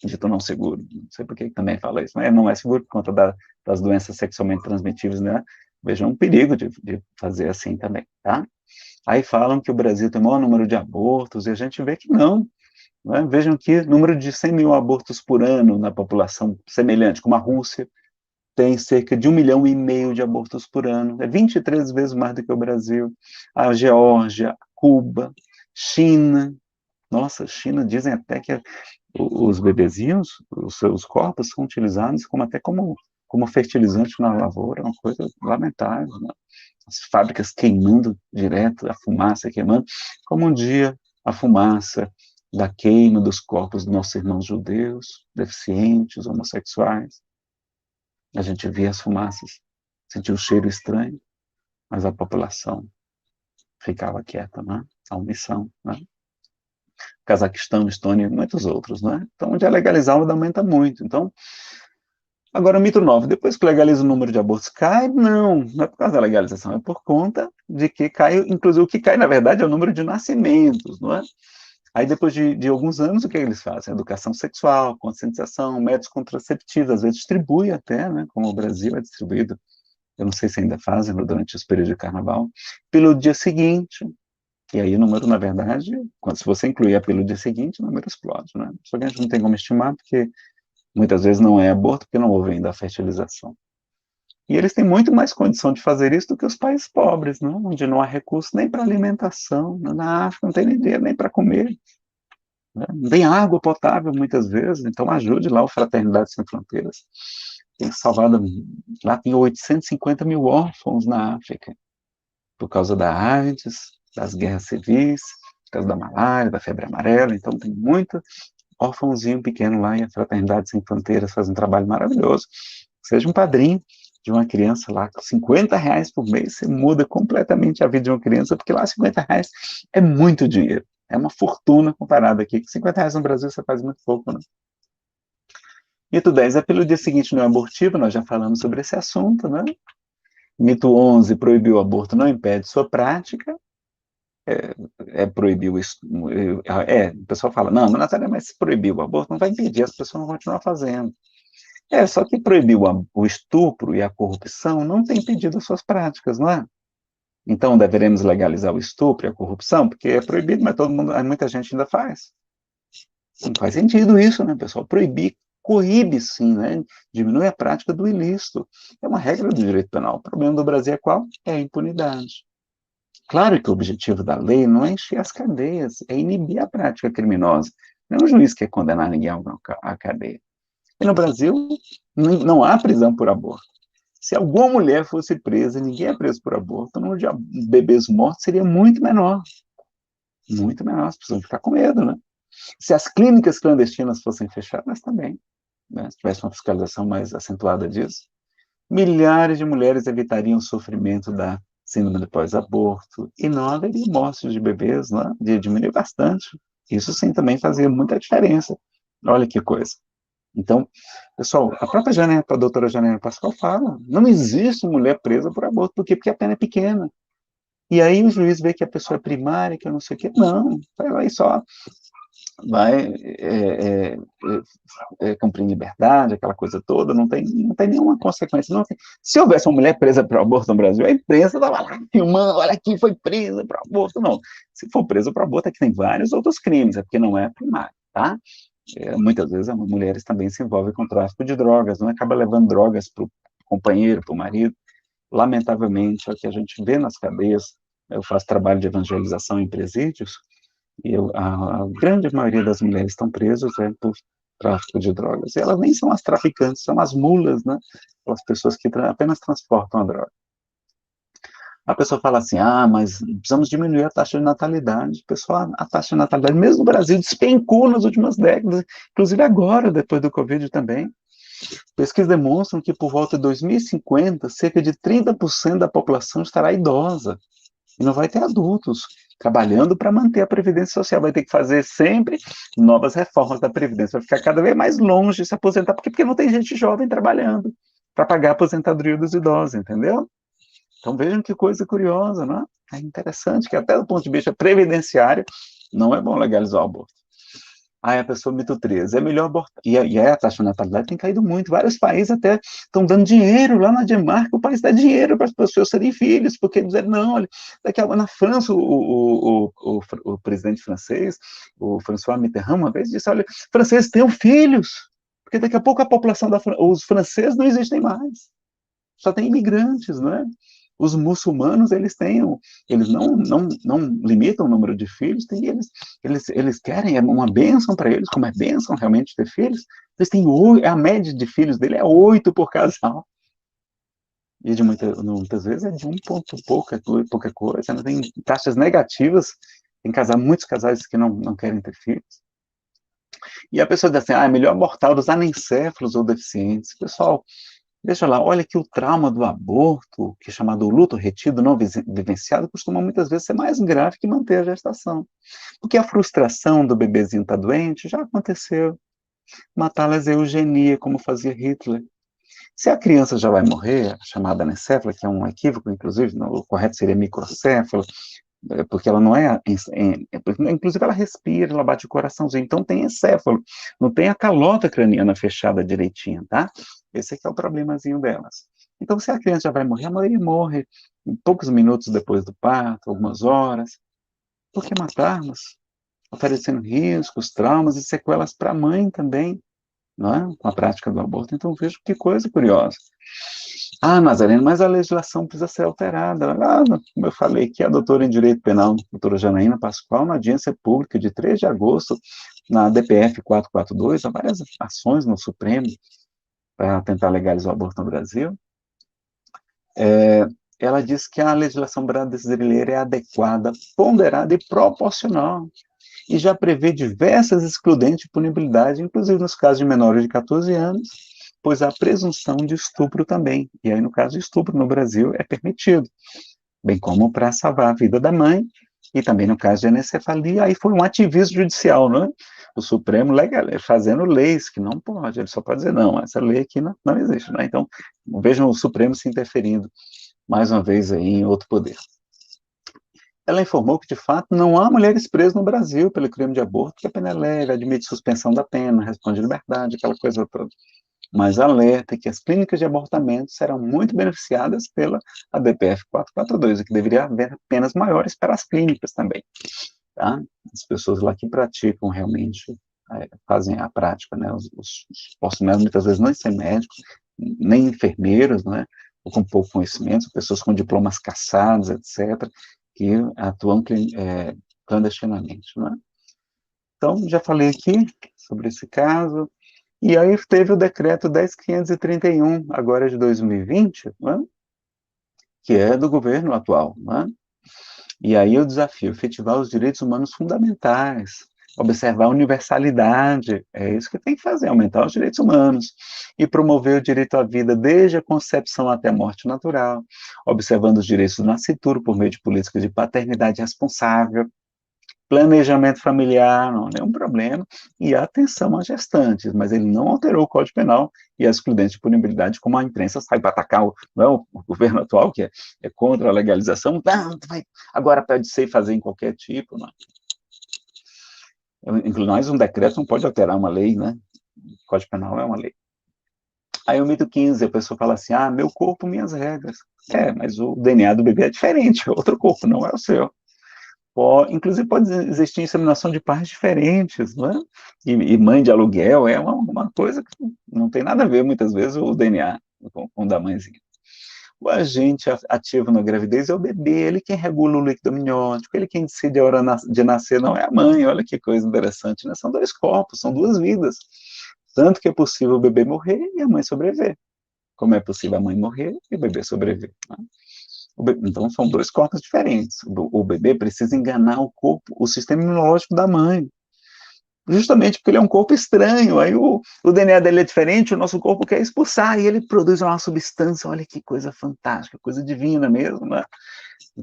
Dito não seguro. Não sei por que também fala isso, mas não é seguro por conta das doenças sexualmente transmissíveis, né? Vejam um perigo de fazer assim também, tá? Aí falam que o Brasil tem o maior número de abortos, e a gente vê que não. Né? Vejam que número de 100 mil abortos por ano na população semelhante, como a Rússia, tem cerca de 1,5 milhão de abortos por ano. É 23 vezes mais do que o Brasil. A Geórgia, Cuba, China. Nossa, China dizem até que os bebezinhos, os seus corpos são utilizados como fertilizante na lavoura, uma coisa lamentável. Né? As fábricas queimando direto, a fumaça queimando, como um dia a fumaça da queima dos corpos dos nossos irmãos judeus, deficientes, homossexuais. A gente via as fumaças, sentia o cheiro estranho, mas a população ficava quieta, né? A omissão, né? Cazaquistão, Estônia e muitos outros, né? Então, onde é legalizar, aumenta muito. Então, agora, o mito 9, depois que legaliza o número de abortos cai? Não é por causa da legalização, é por conta de que cai, inclusive o que cai, na verdade, é o número de nascimentos, não é? Aí, depois de alguns anos, o que eles fazem? Educação sexual, conscientização, métodos contraceptivos, às vezes distribui até, né? Como o Brasil é distribuído, eu não sei se ainda fazem durante os períodos de carnaval, pelo dia seguinte, e aí o número, na verdade, se você incluir pelo dia seguinte, o número explode, né? Só que a gente não tem como estimar, porque muitas vezes não é aborto, porque não houve ainda a fertilização. E eles têm muito mais condição de fazer isso do que os países pobres, né? Onde não há recurso nem para alimentação, na África não tem nem dinheiro nem para comer, né? Não tem água potável muitas vezes, então ajude lá o Fraternidade Sem Fronteiras. Tem salvado, lá tem 850 mil órfãos na África, por causa da AIDS, das guerras civis, por causa da malária, da febre amarela, então tem muito órfãozinho pequeno lá, e a Fraternidade Sem Fronteiras faz um trabalho maravilhoso. Seja um padrinho de uma criança lá, com R$ 50 por mês, você muda completamente a vida de uma criança, porque lá R$ 50 é muito dinheiro, é uma fortuna comparada aqui, com R$ 50 no Brasil você faz muito pouco, né? Mito 10, é pelo dia seguinte não é abortivo, nós já falamos sobre esse assunto, né? Mito 11, proibir o aborto não impede sua prática. Proibir o o pessoal fala, não, Natália, mas se proibir o aborto não vai impedir, as pessoas vão continuar fazendo. Só que proibir o estupro e a corrupção não tem impedido as suas práticas, não é? Então, deveremos legalizar o estupro e a corrupção, porque é proibido, mas muita gente ainda faz. Não faz sentido isso, né, pessoal? Proibir coíbe, sim, né? Diminui a prática do ilícito. É uma regra do direito penal. O problema do Brasil é qual? É a impunidade. Claro que o objetivo da lei não é encher as cadeias, é inibir a prática criminosa. Não é um juiz que quer condenar ninguém à cadeia. E no Brasil, não há prisão por aborto. Se alguma mulher fosse presa, ninguém é preso por aborto, o número de bebês mortos seria muito menor. Muito menor, as pessoas vão ficar com medo, né? Se as clínicas clandestinas fossem fechadas também, né? Se tivesse uma fiscalização mais acentuada disso, milhares de mulheres evitariam o sofrimento da síndrome do pós-aborto e não haveria mortes de bebês, né? De diminuir bastante. Isso sim também fazia muita diferença. Olha que coisa. Então, pessoal, a própria a doutora Janaína Pascoal fala, não existe mulher presa por aborto, por quê? Porque a pena é pequena. E aí o juiz vê que a pessoa é primária, que eu não sei o quê. Não, vai lá e só vai cumprir liberdade, aquela coisa toda, não tem nenhuma consequência. Não tem. Se houvesse uma mulher presa por aborto no Brasil, a imprensa estava lá filmando, olha aqui, foi presa por aborto. Não, se for presa por aborto é que tem vários outros crimes, é porque não é primário, tá? Muitas vezes as mulheres também se envolvem com tráfico de drogas, não acaba levando drogas para o companheiro, para o marido. Lamentavelmente, é o que a gente vê nas cadeias. Eu faço trabalho de evangelização em presídios, e a grande maioria das mulheres estão presas por tráfico de drogas. E elas nem são as traficantes, são as mulas, né? As pessoas que apenas transportam a droga. A pessoa fala assim, mas precisamos diminuir a taxa de natalidade. Pessoal, a taxa de natalidade, mesmo no Brasil, despencou nas últimas décadas, inclusive agora, depois do Covid também. Pesquisas demonstram que por volta de 2050, cerca de 30% da população estará idosa. E não vai ter adultos trabalhando para manter a Previdência Social. Vai ter que fazer sempre novas reformas da Previdência. Vai ficar cada vez mais longe de se aposentar, porque não tem gente jovem trabalhando para pagar a aposentadoria dos idosos, entendeu? Então vejam que coisa curiosa, não é? É interessante que até do ponto de vista previdenciário, não é bom legalizar o aborto. Aí a pessoa mito 13, é melhor abortar. E aí a taxa de natalidade tem caído muito. Vários países até estão dando dinheiro lá na Dinamarca, o país dá dinheiro para as pessoas serem filhos, porque dizem, não, olha, daqui a na França, o presidente francês, o François Mitterrand, uma vez disse, olha, franceses tenham filhos, porque daqui a pouco a população os franceses não existem mais. Só tem imigrantes, não é? Os muçulmanos, eles não limitam o número de filhos, eles querem, é uma bênção para eles, como é bênção realmente ter filhos, eles têm a média de filhos dele é 8 por casal. E muitas vezes é de pouca coisa, né? Tem taxas negativas, tem muitos casais que não querem ter filhos. E a pessoa diz assim, é melhor abortar os anencéfalos ou deficientes. Pessoal, veja lá, olha que o trauma do aborto, que é chamado luto retido não vivenciado, costuma muitas vezes ser mais grave que manter a gestação. Porque a frustração do bebezinho estar doente já aconteceu. Matá-las é eugenia, como fazia Hitler. Se a criança já vai morrer, chamada anencéfala, que é um equívoco, inclusive, o correto seria microcéfalo, porque ela não inclusive ela respira, ela bate o coraçãozinho, então tem encéfalo, não tem a calota craniana fechada direitinho, tá? Esse aqui é o problemazinho delas. Então, se a criança já vai morrer, a maioria morre em poucos minutos depois do parto, algumas horas. Por que matarmos? Oferecendo riscos, traumas e sequelas para a mãe também, não é? Com a prática do aborto. Então, veja que coisa curiosa. Ah, Nazareno, mas a legislação precisa ser alterada. Como eu falei aqui, a doutora em Direito Penal, doutora Janaína Pascoal, na audiência pública de 3 de agosto, na DPF 442, há várias ações no Supremo para tentar legalizar o aborto no Brasil. Ela diz que a legislação brasileira é adequada, ponderada e proporcional, e já prevê diversas excludentes de punibilidade, inclusive nos casos de menores de 14 anos, pois há presunção de estupro também. E aí, no caso de estupro, no Brasil, é permitido, bem como para salvar a vida da mãe, e também no caso de anencefalia, aí foi um ativismo judicial, não é? O Supremo fazendo leis que não pode, ele só pode dizer, não, essa lei aqui não existe, né? Então, vejam o Supremo se interferindo, mais uma vez, aí, em outro poder. Ela informou que, de fato, não há mulheres presas no Brasil pelo crime de aborto, que a pena é leve, admite suspensão da pena, responde liberdade, aquela coisa toda. Mas alerta que as clínicas de abortamento serão muito beneficiadas pela ADPF 442, e que deveria haver penas maiores para as clínicas também. Tá? As pessoas lá que praticam realmente, fazem a prática, né? Os postos médicos muitas vezes não são médicos, nem enfermeiros, né? Ou com pouco conhecimento, pessoas com diplomas cassados, etc., que atuam clandestinamente, né? Então, já falei aqui sobre esse caso, e aí teve o decreto 10.531, agora de 2020, né? Que é do governo atual, né? E aí o desafio, efetivar os direitos humanos fundamentais, observar a universalidade, é isso que tem que fazer, aumentar os direitos humanos, e promover o direito à vida desde a concepção até a morte natural, observando os direitos do nascituro por meio de políticas de paternidade responsável, planejamento familiar, não há nenhum problema, e atenção às gestantes, mas ele não alterou o Código Penal e as excludentes de punibilidade, como a imprensa sai para atacar o governo atual, que é contra a legalização, agora pode ser fazer em qualquer tipo, não. Mais um decreto não pode alterar uma lei, né? O Código Penal é uma lei. Aí o mito 15, a pessoa fala assim, meu corpo, minhas regras. Mas o DNA do bebê é diferente, é outro corpo, não é o seu. Inclusive pode existir inseminação de pais diferentes, né? E mãe de aluguel é uma coisa que não tem nada a ver, muitas vezes, o DNA com o da mãezinha. O agente ativo na gravidez é o bebê, ele quem regula o líquido amniótico, ele quem decide a hora de nascer, não é a mãe, olha que coisa interessante, né? São 2 corpos, são 2 vidas. Tanto que é possível o bebê morrer e a mãe sobreviver, como é possível a mãe morrer e o bebê sobreviver, né? Então, são 2 corpos diferentes. O bebê precisa enganar o sistema imunológico da mãe, justamente porque ele é um corpo estranho, aí o DNA dele é diferente, o nosso corpo quer expulsar, e ele produz uma substância, olha que coisa fantástica, coisa divina mesmo, né?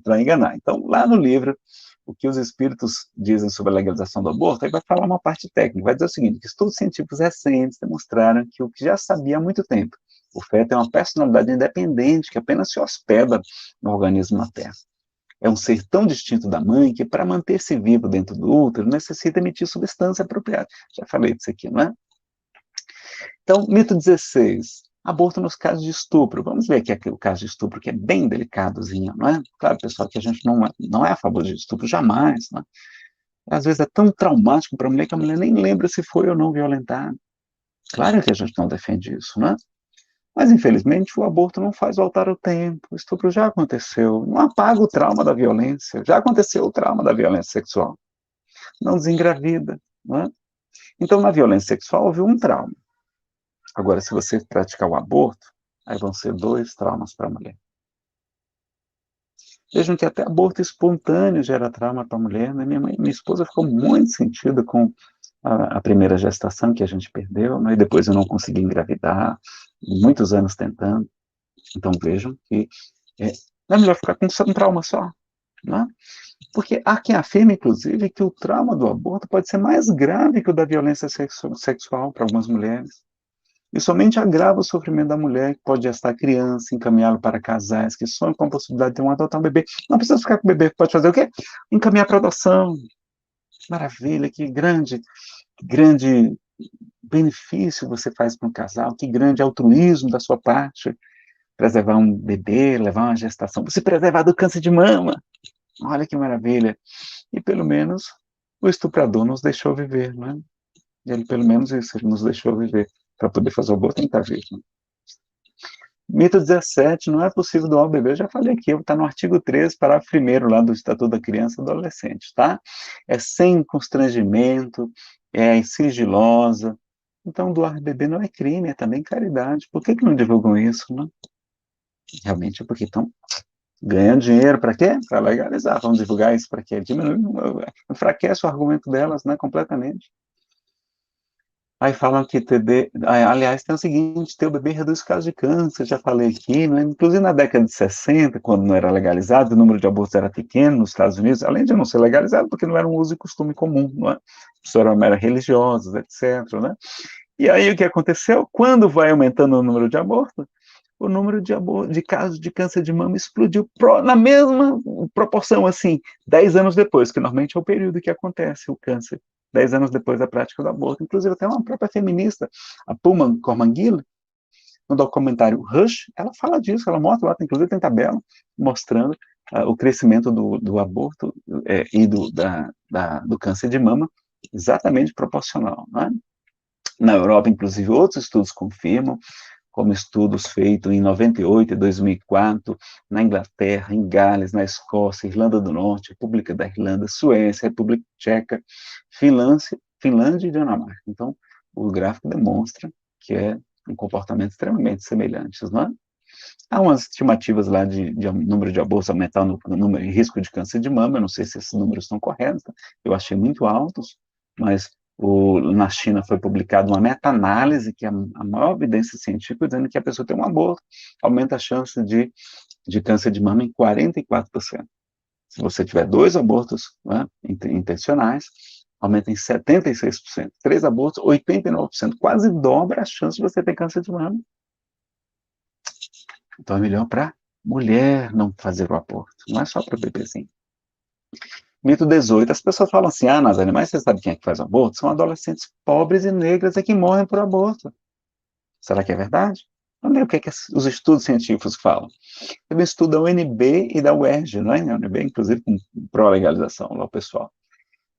Para enganar. Então, lá no livro, o que os espíritos dizem sobre a legalização do aborto, aí vai falar uma parte técnica, vai dizer o seguinte, que estudos científicos recentes demonstraram que o que já sabia há muito tempo, O feto é uma personalidade independente que apenas se hospeda no organismo materno. É um ser tão distinto da mãe que, para manter-se vivo dentro do útero, necessita emitir substância apropriada. Já falei disso aqui, não é? Então, mito 16. Aborto nos casos de estupro. Vamos ver aqui o caso de estupro, que é bem delicadozinho, não é? Claro, pessoal, que a gente não é a favor de estupro, jamais, não é? Às vezes é tão traumático para a mulher que a mulher nem lembra se foi ou não violentada. Claro que a gente não defende isso, não é? Mas, infelizmente, o aborto não faz voltar o tempo. O estupro já aconteceu. Não apaga o trauma da violência. Já aconteceu o trauma da violência sexual. Não desengravida, não é? Então, na violência sexual, houve um trauma. Agora, se você praticar o aborto, aí vão ser 2 traumas para a mulher. Vejam que até aborto espontâneo gera trauma para a mulher, né? Minha esposa ficou muito sentida com a primeira gestação que a gente perdeu, né? E depois eu não consegui engravidar, muitos anos tentando. Então vejam que não é melhor ficar com um trauma só, né? Porque há quem afirma, inclusive, que o trauma do aborto pode ser mais grave que o da violência sexual para algumas mulheres. E somente agrava o sofrimento da mulher, que pode gestar criança, encaminhá-lo para casais que sonham com a possibilidade de adotar um bebê. Não precisa ficar com o bebê, pode fazer o quê? Encaminhar para adoção. Maravilha, que grande benefício você faz para um casal, que grande altruísmo da sua parte, preservar um bebê, levar uma gestação, você preservar do câncer de mama. Olha que maravilha. E pelo menos o estuprador nos deixou viver, não é? Ele pelo menos isso, ele nos deixou viver. Para poder fazer o aborto tem que estar vivo. Mito 17, não é possível doar o bebê, eu já falei aqui, está no artigo 13, parágrafo 1º lá do Estatuto da Criança e do Adolescente, tá? É sem constrangimento, é sigilosa. Então, doar bebê não é crime, é também caridade. Por que não divulgam isso, né? Realmente é porque estão ganhando dinheiro para quê? Para legalizar. Vamos divulgar isso para quê? Diminui, enfraquece o argumento delas, né, completamente. Aí falam que aliás, tem o seguinte, ter o bebê reduz o caso de câncer, já falei aqui, né? Inclusive na década de 60, quando não era legalizado, o número de abortos era pequeno nos Estados Unidos, além de não ser legalizado, porque não era um uso e costume comum, não é? As pessoas eram religiosas, etc, né? E aí o que aconteceu? Quando vai aumentando o número de abortos, o número de casos de câncer de mama explodiu na mesma proporção, assim, 10 anos depois, que normalmente é o período que acontece o câncer, 10 anos depois da prática do aborto. Inclusive, até uma própria feminista, a Pullman Cormanguil, no documentário Rush, ela fala disso, ela mostra lá, inclusive tem tabela, mostrando o crescimento do aborto e do câncer de mama, exatamente proporcional, não é? Na Europa, inclusive, outros estudos confirmam, como estudos feitos em 98 e 2004, na Inglaterra, em Gales, na Escócia, Irlanda do Norte, República da Irlanda, Suécia, República Tcheca, Finlândia e Dinamarca. Então, o gráfico demonstra que é um comportamento extremamente semelhante, não é? Há umas estimativas lá de número de abortos aumentar no risco de câncer de mama, eu não sei se esses números estão corretos, eu achei muito altos, mas na China foi publicada uma meta-análise, que é a maior evidência científica, dizendo que a pessoa tem um aborto, aumenta a chance de câncer de mama em 44%. Se você tiver 2 abortos, né, intencionais, aumenta em 76%. 3 abortos, 89%. Quase dobra a chance de você ter câncer de mama. Então é melhor para mulher não fazer o aborto, não é só para o bebezinho. Mito 18, as pessoas falam assim, Nazaré, mas você sabe quem é que faz o aborto? São adolescentes pobres e negras que morrem por aborto. Será que é verdade? Vamos ver o que os estudos científicos falam. Tem um estudo da UNB e da UERJ, não é? A UNB, inclusive, com pró-legalização, lá o pessoal.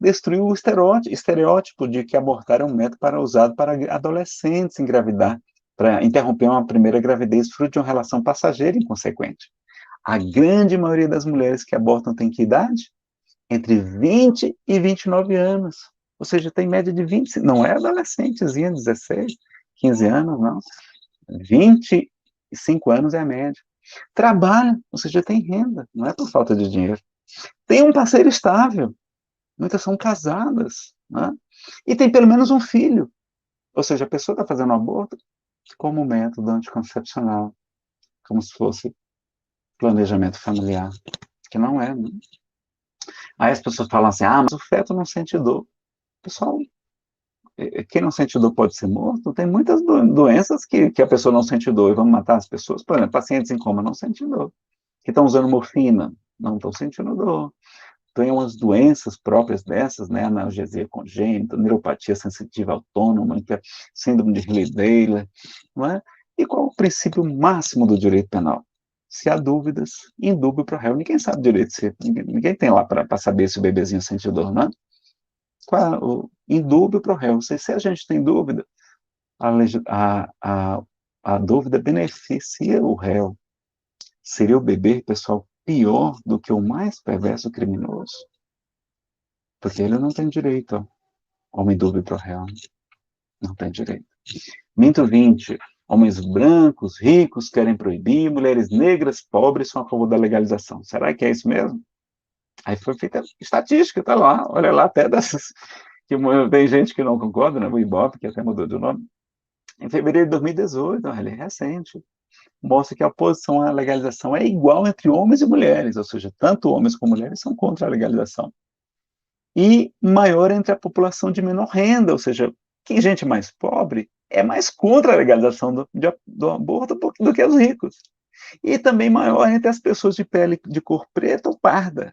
Destruiu o estereótipo de que abortar é um método usado para adolescentes engravidar, para interromper uma primeira gravidez fruto de uma relação passageira inconsequente. A grande maioria das mulheres que abortam tem que idade? Entre 20 e 29 anos. Ou seja, tem média de 20, não é adolescentezinha, 16, 15 anos, não. 25 anos é a média. Trabalha, ou seja, tem renda, não é por falta de dinheiro. Tem um parceiro estável, muitas são casadas, né? E tem pelo menos um filho. Ou seja, a pessoa está fazendo aborto como método anticoncepcional, como se fosse planejamento familiar, que não é, né? Aí as pessoas falam assim, mas o feto não sente dor. Pessoal, quem não sente dor pode ser morto? Tem muitas doenças que a pessoa não sente dor e vão matar as pessoas. Por exemplo, pacientes em coma não sentem dor, que estão usando morfina, não estão sentindo dor. Tem umas doenças próprias dessas, né, analgesia congênita, neuropatia sensitiva autônoma, que é síndrome de Ehlers-Danlos, não é? E qual o princípio máximo do direito penal? Se há dúvidas, indúbio pro réu. Ninguém sabe direito, ninguém tem lá para saber se o bebezinho sente dor, não é? O indúbio pro réu. Se a gente tem dúvida, a dúvida beneficia o réu. Seria o bebê, pessoal, pior do que o mais perverso criminoso? Porque ele não tem direito ao indúbio pro réu. Não tem direito. Minto 20. Homens brancos, ricos, querem proibir, mulheres negras, pobres, são a favor da legalização. Será que é isso mesmo? Aí foi feita estatística, tá lá, olha lá, até dessas, que tem gente que não concorda, né, o Ibope, que até mudou de nome, em fevereiro de 2018, ele é recente, mostra que a oposição à legalização é igual entre homens e mulheres, ou seja, tanto homens como mulheres são contra a legalização. E maior entre a população de menor renda, ou seja, quem gente mais pobre é mais contra a legalização do aborto do que os ricos. E também maior entre as pessoas de pele de cor preta ou parda.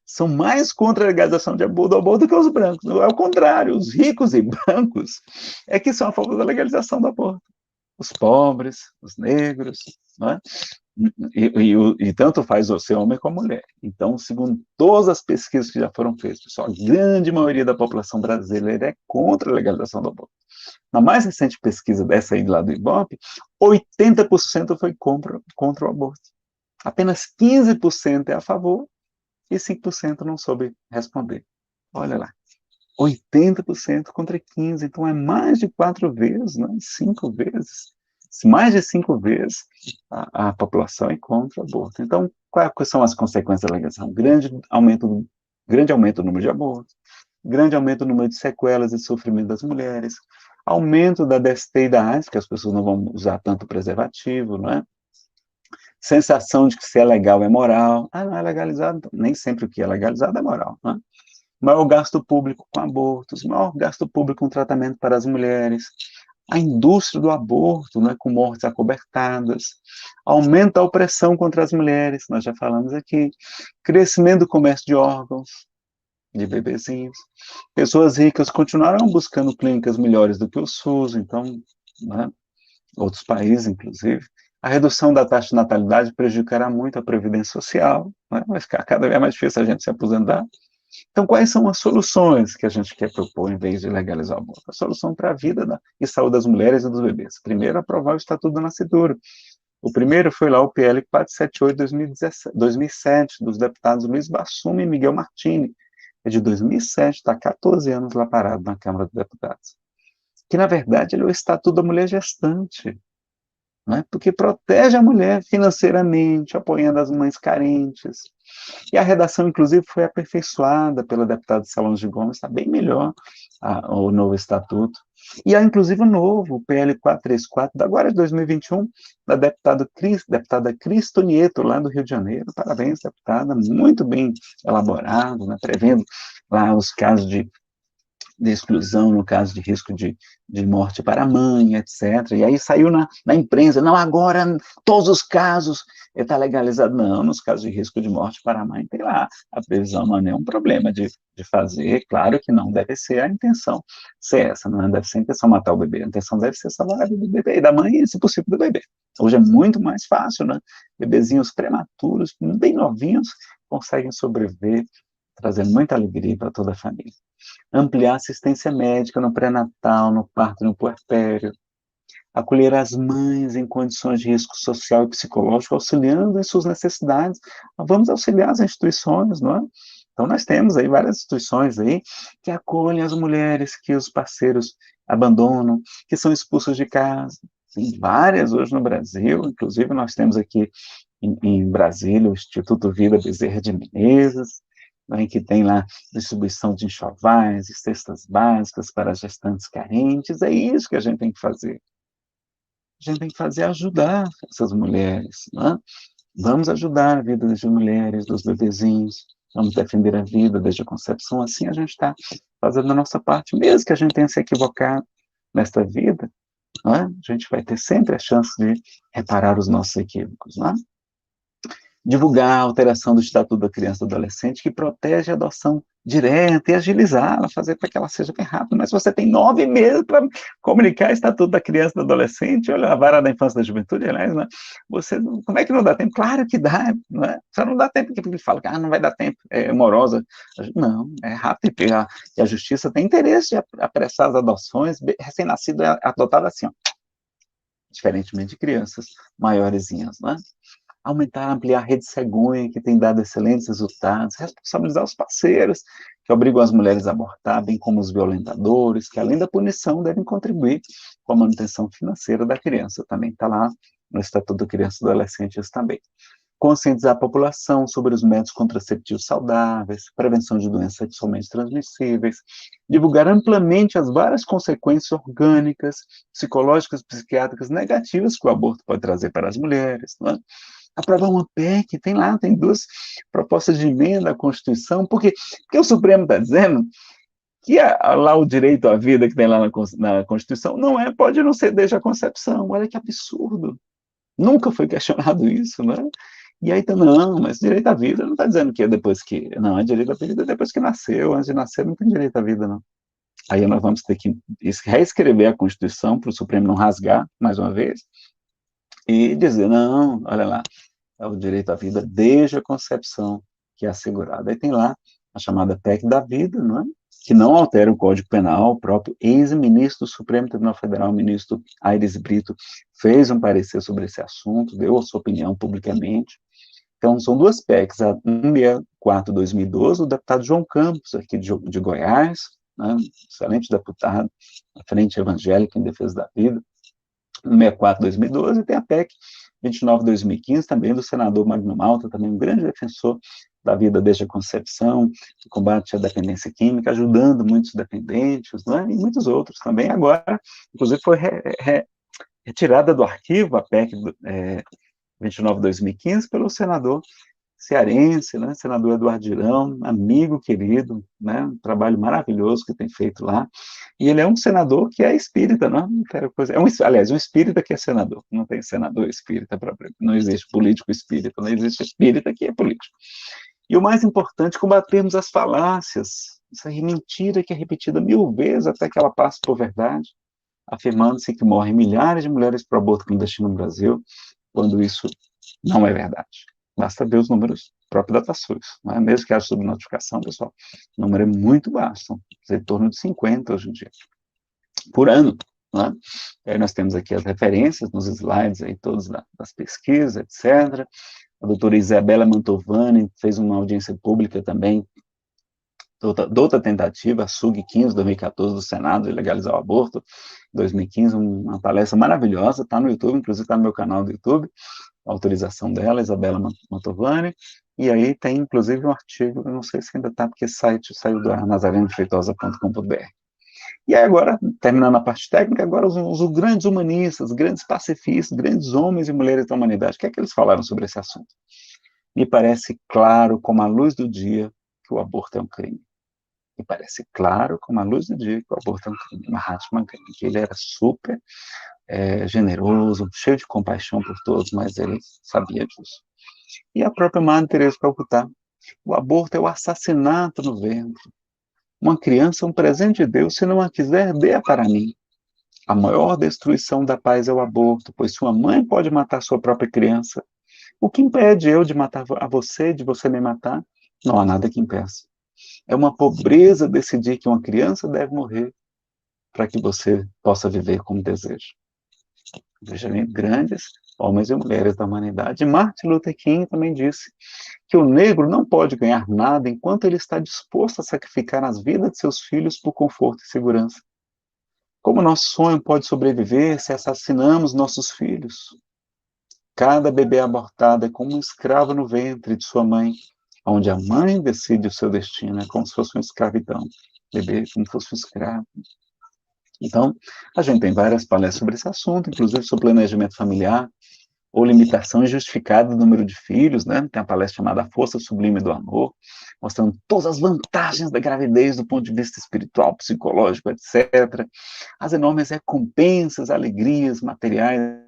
São mais contra a legalização do aborto do que os brancos. É o contrário, os ricos e brancos é que são a favor da legalização do aborto. Os pobres, os negros, não é? E tanto faz você homem como mulher. Então, segundo todas as pesquisas que já foram feitas, pessoal, a grande maioria da população brasileira é contra a legalização do aborto. Na mais recente pesquisa dessa aí lá do Ibope, 80% foi contra o aborto. Apenas 15% é a favor e 5% não soube responder. Olha lá, 80% contra 15%, então é mais de 4 vezes, né? 5 vezes. Mais de 5 vezes a população é contra o aborto. Então, quais são as consequências da legalização? Grande aumento do número de abortos, grande aumento do número de sequelas e sofrimento das mulheres, aumento da DST e da AIDS, que as pessoas não vão usar tanto preservativo, não é? Sensação de que se é legal é moral. Ah, não é legalizado, nem sempre o que é legalizado é moral, não é? Maior gasto público com abortos, maior gasto público com tratamento para as mulheres, a indústria do aborto, né, com mortes acobertadas, aumenta a opressão contra as mulheres, nós já falamos aqui, crescimento do comércio de órgãos, de bebezinhos, pessoas ricas continuaram buscando clínicas melhores do que o SUS, então, né, outros países, inclusive, a redução da taxa de natalidade prejudicará muito a previdência social, né, vai ficar cada vez mais difícil a gente se aposentar. Então, quais são as soluções que a gente quer propor em vez de legalizar o aborto? A solução para a vida e saúde das mulheres e dos bebês. Primeiro, aprovar o Estatuto do Nascituro. O primeiro foi lá o PL 478 de 2007, dos deputados Luiz Bassum e Miguel Martini. É de 2007, está 14 anos lá parado na Câmara dos Deputados. Que, na verdade, ele é o Estatuto da Mulher Gestante, né? Porque protege a mulher financeiramente, apoiando as mães carentes. E a redação, inclusive, foi aperfeiçoada pela deputada Solange Gomes, está bem melhor o novo estatuto. E há, inclusive, o novo, o PL 434, agora de 2021, da deputada Cristo Nieto, lá do Rio de Janeiro. Parabéns, deputada, muito bem elaborado, né, prevendo lá os casos de exclusão, no caso de risco de morte para a mãe, etc. E aí saiu na imprensa, não, agora todos os casos está legalizado. Não, nos casos de risco de morte para a mãe, tem lá, a previsão não é nenhum problema de fazer, claro que não deve ser a intenção ser essa, não deve ser a intenção matar o bebê, a intenção deve ser salvar a vida do bebê e da mãe, e, se possível, do bebê. Hoje é muito mais fácil, né? Bebezinhos prematuros, bem novinhos, conseguem sobreviver, trazendo muita alegria para toda a família. Ampliar a assistência médica no pré-natal, no parto e no puerpério, acolher as mães em condições de risco social e psicológico, auxiliando em suas necessidades. Vamos auxiliar as instituições, não é? Então, nós temos aí várias instituições aí que acolhem as mulheres que os parceiros abandonam, que são expulsas de casa. Tem várias hoje no Brasil, inclusive nós temos aqui em Brasília o Instituto Vida Bezerra de Menezes, né, que tem lá distribuição de enxovais e cestas básicas para gestantes carentes. É isso que a gente tem que fazer. A gente tem que fazer ajudar essas mulheres, né? Vamos ajudar a vida das mulheres, dos bebezinhos, vamos defender a vida desde a concepção, assim a gente está fazendo a nossa parte, mesmo que a gente tenha se equivocado nesta vida, não é? A gente vai ter sempre a chance de reparar os nossos equívocos, não é? Divulgar a alteração do Estatuto da Criança e do Adolescente, que protege a adoção direta e agilizá-la, fazer para que ela seja bem rápida. Mas você tem 9 meses para comunicar o Estatuto da Criança e do Adolescente, olha, a vara da infância e da juventude, aliás, né? Você, como é que não dá tempo? Claro que dá, não é? Só não dá tempo porque ele fala que não vai dar tempo, é morosa. Não, é rápido, e a justiça tem interesse de apressar as adoções, recém-nascido é adotado assim, ó, diferentemente de crianças maiorzinhas, né? Aumentar, ampliar a rede cegonha, que tem dado excelentes resultados, responsabilizar os parceiros, que obrigam as mulheres a abortar, bem como os violentadores, que além da punição devem contribuir com a manutenção financeira da criança, também está lá no Estatuto da Criança e do Adolescente, isso também. Conscientizar a população sobre os métodos contraceptivos saudáveis, prevenção de doenças sexualmente transmissíveis, divulgar amplamente as várias consequências orgânicas, psicológicas, psiquiátricas negativas que o aborto pode trazer para as mulheres, não é? Aprovar uma PEC, tem 2 propostas de emenda à Constituição, porque o Supremo está dizendo que lá o direito à vida que tem lá na Constituição pode não ser desde a concepção. Olha que absurdo. Nunca foi questionado isso, né? E aí, não, mas direito à vida não está dizendo que é depois que... Não, é direito à vida depois que nasceu, antes de nascer não tem direito à vida, não. Aí nós vamos ter que reescrever a Constituição para o Supremo não rasgar, mais uma vez, e dizer, não, olha lá, é o direito à vida desde a concepção que é assegurado. Aí tem lá a chamada PEC da vida, não é? Que não altera o Código Penal. O próprio ex-ministro do Supremo Tribunal Federal, o ministro Aires Brito, fez um parecer sobre esse assunto, deu a sua opinião publicamente. Então, são 2 PECs, a 164/2012, do deputado João Campos, aqui de Goiás, né, excelente deputado, a Frente Evangélica em Defesa da Vida, 164/2012, e tem a PEC 29/2015, também do senador Magno Malta, também um grande defensor da vida desde a concepção, do combate à dependência química, ajudando muitos dependentes, né, e muitos outros também. Agora, inclusive, foi retirada do arquivo a PEC 29/2015 pelo senador cearense, né, senador Eduardo Girão, amigo querido, né, um trabalho maravilhoso que tem feito lá, e ele é um senador que é espírita, não aliás, um espírita que é senador, não tem senador espírita próprio, não existe político espírita, não existe espírita que é político. E o mais importante, combatermos as falácias, essa mentira que é repetida 1000 vezes até que ela passe por verdade, afirmando-se que morrem milhares de mulheres por aborto clandestino no Brasil, quando isso não é verdade. Basta ver os números próprios da TASUS, não é? Mesmo que haja subnotificação, pessoal, o número é muito baixo, são em torno de 50 hoje em dia, por ano, não é? E aí nós temos aqui as referências nos slides aí todos das pesquisas, etc. A doutora Isabela Mantovani fez uma audiência pública também, outra tentativa, a SUG 15, 2014, do Senado, de legalizar o aborto, 2015, uma palestra maravilhosa, está no YouTube, inclusive está no meu canal do YouTube, a autorização dela, Isabela Mantovani, e aí tem, inclusive, um artigo, eu não sei se ainda está, porque esse site saiu da nazarenofeitosa.com.br. E aí agora, terminando a parte técnica, agora os grandes humanistas, grandes pacifistas, grandes homens e mulheres da humanidade, o que é que eles falaram sobre esse assunto? Me parece claro como a luz do dia que o aborto é um crime. E parece claro, como a luz do dia, que o aborto é um crime. Mahatma Gandhi, que ele era super generoso, cheio de compaixão por todos, mas ele sabia disso. E a própria Madre Teresa de Calcutá, o aborto é o assassinato no ventre. Uma criança é um presente de Deus, se não a quiser, dê-a para mim. A maior destruição da paz é o aborto, pois sua mãe pode matar sua própria criança. O que impede eu de matar a você, de você me matar? Não há nada que impeça. É uma pobreza decidir que uma criança deve morrer para que você possa viver como deseja. Veja bem, grandes homens e mulheres da humanidade. Martin Luther King também disse que o negro não pode ganhar nada enquanto ele está disposto a sacrificar as vidas de seus filhos por conforto e segurança. Como nosso sonho pode sobreviver se assassinamos nossos filhos? Cada bebê abortado é como um escravo no ventre de sua mãe, onde a mãe decide o seu destino, é como se fosse uma escravidão. Bebê como se fosse um escravo. Então, a gente tem várias palestras sobre esse assunto, inclusive sobre planejamento familiar, ou limitação injustificada do número de filhos, né? Tem uma palestra chamada A Força Sublime do Amor, mostrando todas as vantagens da gravidez do ponto de vista espiritual, psicológico, etc. As enormes recompensas, alegrias materiais,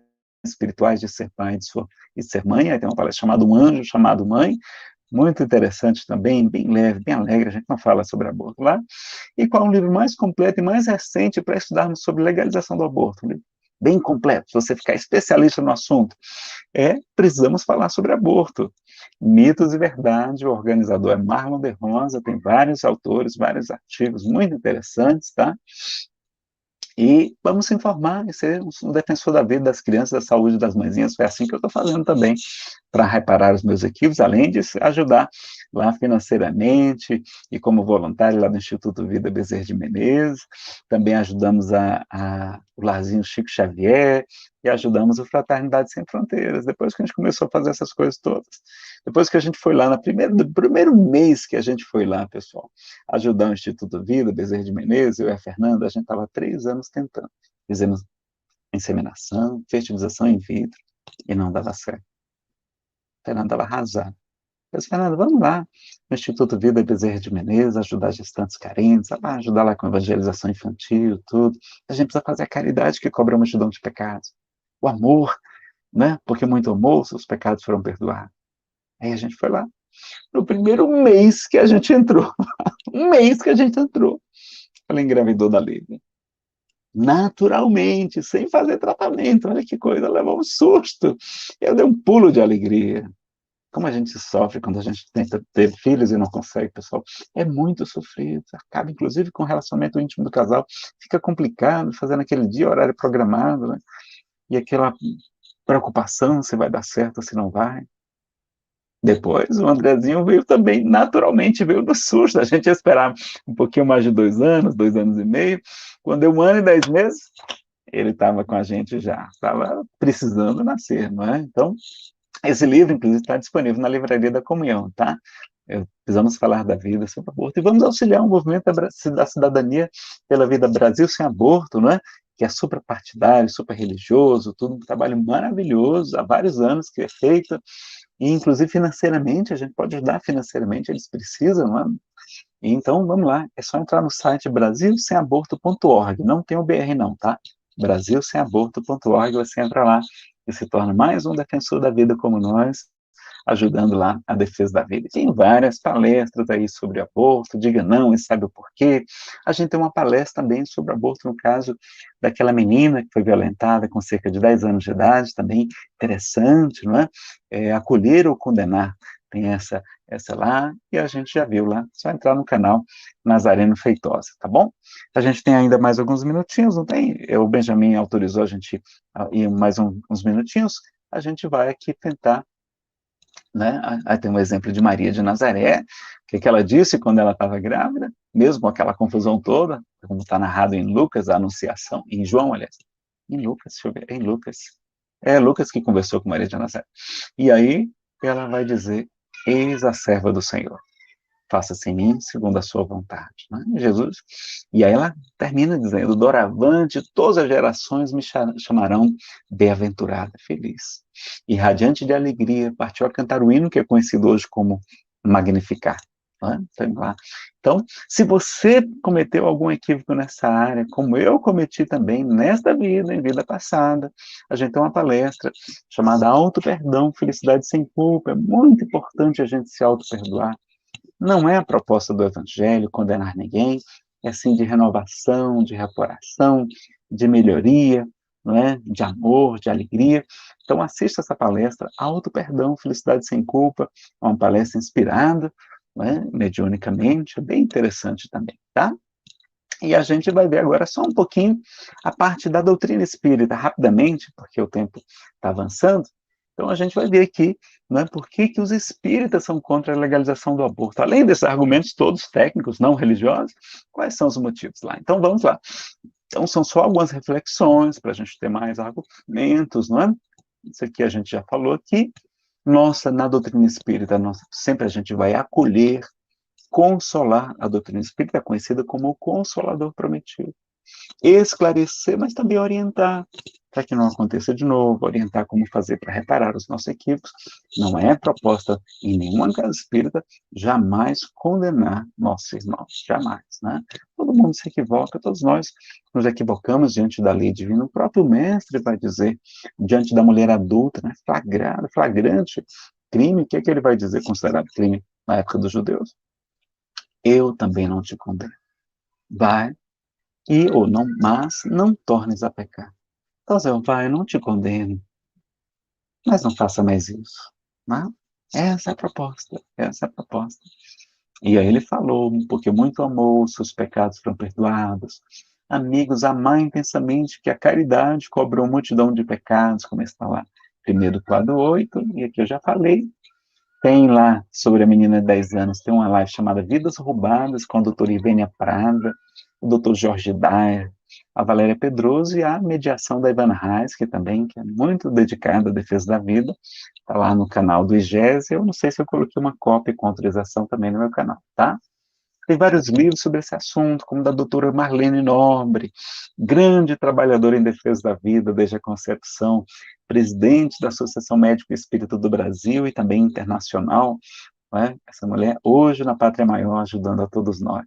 espirituais de ser pai e de ser mãe. Aí tem uma palestra chamada Um Anjo Chamado Mãe, muito interessante também, bem leve, bem alegre, a gente não fala sobre aborto lá. E qual é o livro mais completo e mais recente para estudarmos sobre legalização do aborto? Bem completo, se você ficar especialista no assunto, Precisamos Falar sobre Aborto, Mitos e Verdade. O organizador é Marlon de Rosa, tem vários autores, vários artigos muito interessantes, tá? E vamos se informar e ser um defensor da vida das crianças, da saúde das mãezinhas. Foi assim que eu estou fazendo também, para reparar os meus equívocos, além de ajudar lá financeiramente e como voluntário lá do Instituto Vida Bezerra de Menezes. Também ajudamos o Larzinho Chico Xavier e ajudamos o Fraternidade Sem Fronteiras. Depois que a gente começou a fazer essas coisas todas, depois que a gente foi lá, no primeiro mês que a gente foi lá, pessoal, ajudar o Instituto Vida Bezerra de Menezes, eu e a Fernanda, a gente estava 3 anos tentando. Fizemos inseminação, fertilização in vitro, e não dava certo. A Fernanda estava arrasada. Eu disse, Fernanda, vamos lá no Instituto Vida Bezerra de Menezes, ajudar gestantes carentes, ajudar lá com evangelização infantil, tudo. A gente precisa fazer a caridade que cobra uma multidão de pecados. O amor, né? Porque muito amor, seus pecados foram perdoados. Aí a gente foi lá. No primeiro mês que a gente entrou, um mês que a gente entrou, ela engravidou da Lívia. Naturalmente, sem fazer tratamento. Olha que coisa, levou um susto. Eu dei um pulo de alegria. Como a gente sofre quando a gente tenta ter filhos e não consegue, pessoal. É muito sofrido. Acaba, inclusive, com o relacionamento íntimo do casal. Fica complicado, fazendo aquele dia, horário programado, né? E aquela preocupação se vai dar certo ou se não vai. Depois, o Andrezinho veio também, naturalmente, veio do susto. A gente ia esperar um pouquinho mais de 2 anos e meio. Quando deu 1 ano e 10 meses, ele estava com a gente já, estava precisando nascer, não é? Então, esse livro, inclusive, está disponível na Livraria da Comunhão, tá? Precisamos Falar da Vida sobre aborto. E vamos auxiliar o movimento da cidadania pela vida Brasil Sem Aborto, não é? Que é super partidário, super religioso, tudo um trabalho maravilhoso, há vários anos que é feito, e inclusive financeiramente, a gente pode ajudar financeiramente, eles precisam, não é? Então, vamos lá, é só entrar no site brasilsemaborto.org, não tem o BR não, tá? brasilsemaborto.org, você entra lá e se torna mais um defensor da vida como nós, ajudando lá a defesa da vida. Tem várias palestras aí sobre aborto, diga não e sabe o porquê. A gente tem uma palestra também sobre aborto, no caso daquela menina que foi violentada com cerca de 10 anos de idade, também interessante, não é? Acolher ou condenar, tem essa lá, e a gente já viu lá, só entrar no canal Nazareno Feitosa, tá bom? A gente tem ainda mais alguns minutinhos, não tem? O Benjamin autorizou a gente ir mais uns minutinhos, a gente vai aqui tentar, né? Aí tem um exemplo de Maria de Nazaré, o que ela disse quando ela estava grávida, mesmo com aquela confusão toda, como está narrado em Lucas, a Anunciação, em João, aliás, em Lucas, deixa eu ver, em Lucas, Lucas que conversou com Maria de Nazaré, e aí ela vai dizer, eis a serva do Senhor, faça-se em mim segundo a sua vontade, né? Jesus, e aí ela termina dizendo, doravante todas as gerações me chamarão bem-aventurada, feliz, e radiante de alegria, partiu a cantar o hino que é conhecido hoje como Magnificar, né? Então, se você cometeu algum equívoco nessa área, como eu cometi também nesta vida, em vida passada, a gente tem uma palestra chamada Auto Perdão, Felicidade Sem Culpa, é muito importante a gente se auto-perdoar. Não é a proposta do Evangelho condenar ninguém, é sim de renovação, de reparação, de melhoria, não é? De amor, de alegria. Então assista essa palestra, Auto Perdão, Felicidade Sem Culpa, é uma palestra inspirada, não é? Mediunicamente, é bem interessante também, tá? E a gente vai ver agora só um pouquinho a parte da doutrina espírita, rapidamente, porque o tempo está avançando. Então a gente vai ver aqui, né, por que os espíritas são contra a legalização do aborto. Além desses argumentos todos técnicos, não religiosos, quais são os motivos lá? Então vamos lá. Então são só algumas reflexões para a gente ter mais argumentos, não é? Isso aqui a gente já falou aqui. Na doutrina espírita, sempre a gente vai acolher, consolar. A doutrina espírita é conhecida como o Consolador Prometido. esclarecer, mas também orientar, para que não aconteça de novo, orientar como fazer para reparar os nossos equívocos. Não é proposta em nenhuma casa espírita jamais condenar nossos irmãos, jamais, né? Todo mundo se equivoca, todos nós nos equivocamos diante da lei divina. O próprio mestre vai dizer, diante da mulher adulta, né, flagrante crime, o que é que ele vai dizer considerado crime na época dos judeus? Eu também não te condeno. Vai ou não, mas não tornes a pecar. Então, Zé, vai, eu não te condeno, mas não faça mais isso. Né? Essa é a proposta, essa é a proposta. E aí ele falou, porque muito amou, seus pecados foram perdoados. Amigos, amar intensamente, que a caridade cobrou multidão de pecados, como está lá, 1 Quadro 8, e aqui eu já falei. Tem lá, sobre a menina de 10 anos, tem uma live chamada Vidas Roubadas, com a doutora Ivênia Prada, o doutor Jorge Dair, a Valéria Pedroso e a mediação da Ivana Reis, que é muito dedicada à defesa da vida, está lá no canal do IGES. Eu não sei se eu coloquei uma cópia com autorização também no meu canal, tá? Tem vários livros sobre esse assunto, como da doutora Marlene Nobre, grande trabalhadora em defesa da vida desde a concepção, presidente da Associação Médico Espírita do Brasil e também internacional, né? Essa mulher, hoje na Pátria Maior, ajudando a todos nós.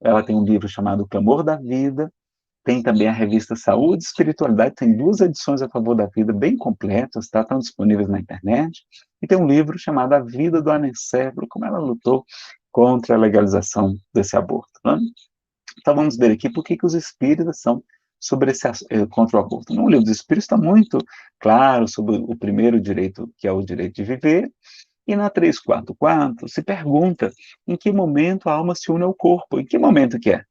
Ela tem um livro chamado O Clamor da Vida, tem também a revista Saúde e Espiritualidade, tem 2 edições a favor da vida, bem completas, tá? Estão disponíveis na internet. E tem um livro chamado A Vida do Anencefalo, como ela lutou contra a legalização desse aborto. Né? Então vamos ver aqui por que os espíritas são sobre contra o aborto. No livro dos Espíritos está muito claro sobre o primeiro direito, que é o direito de viver, e na 344 se pergunta em que momento a alma se une ao corpo, em que momento que é?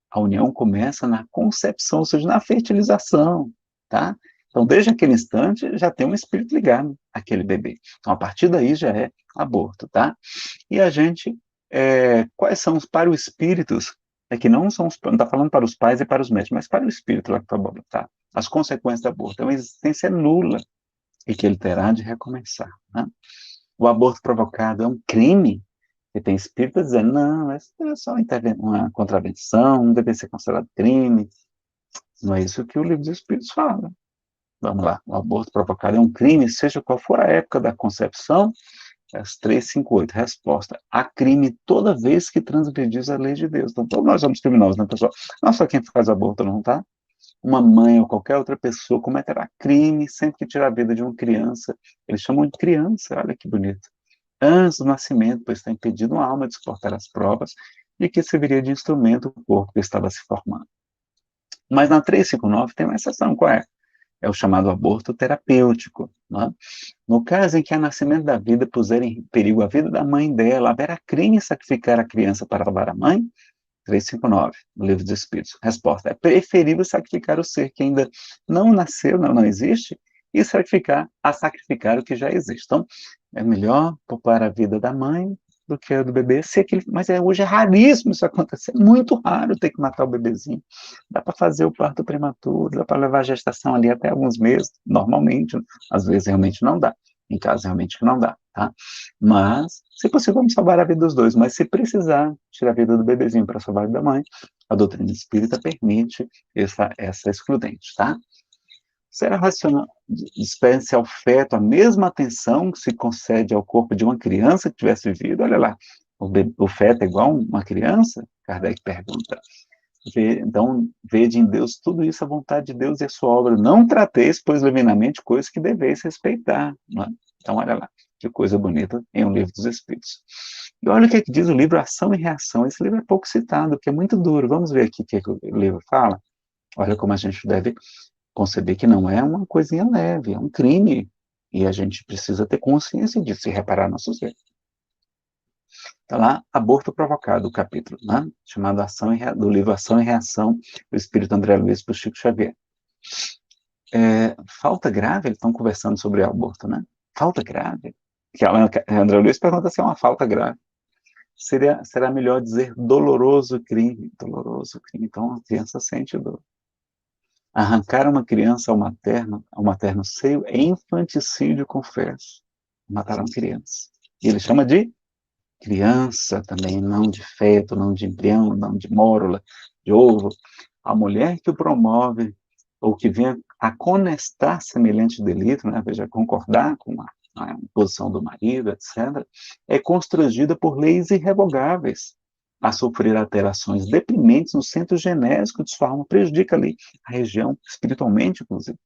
A união começa na concepção, ou seja, na fertilização, tá? Então, desde aquele instante, já tem um espírito ligado àquele bebê. Então, a partir daí já é aborto, tá? E a gente, quais são os para os espíritos, que não são, não está falando para os pais e para os médicos, mas para o espírito lá que está bom, tá? As consequências do aborto é uma existência nula e que ele terá de recomeçar, né? O aborto provocado é um crime. E tem espíritas dizendo, não, essa é só uma contravenção, não deve ser considerado crime. Não é isso que o livro dos Espíritos fala. Vamos lá, o aborto provocado é um crime, seja qual for a época da concepção. As 358, resposta, há crime toda vez que transgredis a lei de Deus. Então, todos nós somos criminosos, né, pessoal? Não só quem faz aborto, não, tá? Uma mãe ou qualquer outra pessoa cometerá crime sempre que tirar a vida de uma criança. Eles chamam de criança, olha que bonito. Antes do nascimento, pois está impedido a alma de suportar as provas de que serviria de instrumento o corpo que estava se formando. Mas na 359 tem uma exceção, qual é? É o chamado aborto terapêutico. Né? No caso em que a nascimento da vida puser em perigo a vida da mãe dela, haverá crime em sacrificar a criança para salvar a mãe? 359, no Livro dos Espíritos. Resposta, é preferível sacrificar o ser que ainda não nasceu, não existe, e sacrificar o que já existe. Então, é melhor poupar a vida da mãe do que a do bebê, mas hoje é raríssimo isso acontecer, é muito raro ter que matar o bebezinho. Dá para fazer o parto prematuro, dá para levar a gestação ali até alguns meses, normalmente, às vezes realmente não dá, em casos realmente que não dá, tá? Mas, se possível, vamos salvar a vida dos dois, mas se precisar tirar a vida do bebezinho para salvar a vida da mãe, a doutrina espírita permite essa excludente, tá? Será racional, dispense ao feto a mesma atenção que se concede ao corpo de uma criança que tivesse vivido? Olha lá, o feto é igual uma criança? Kardec pergunta. Então, vede em Deus tudo isso, a vontade de Deus e a sua obra. Não trateis, pois, levianamente, coisas que deveis respeitar. Não é? Então, olha lá, que coisa bonita em um livro dos Espíritos. E olha o que diz o livro Ação e Reação. Esse livro é pouco citado, que é muito duro. Vamos ver aqui o que o livro fala. Olha como a gente deve conceber que não é uma coisinha leve, é um crime. E a gente precisa ter consciência disso e reparar nossos erros. Está lá, Aborto Provocado, o capítulo, né? Chamado do livro Ação e Reação, do Espírito André Luiz para o Chico Xavier. Falta grave, eles estão conversando sobre aborto, né? Falta grave. Que André Luiz pergunta se é uma falta grave. Será melhor dizer doloroso crime. Doloroso crime. Então, a criança sente dor. Arrancar uma criança ao materno seio é infanticídio, confesso. Matar uma criança. E ele chama de criança também, não de feto, não de embrião, não de mórula, de ovo. A mulher que o promove, ou que venha a conestar semelhante delito, né, veja, concordar com a posição do marido, etc., é constrangida por leis irrevogáveis a sofrer alterações deprimentes no centro genésico de sua alma, prejudica ali a região, espiritualmente, inclusive,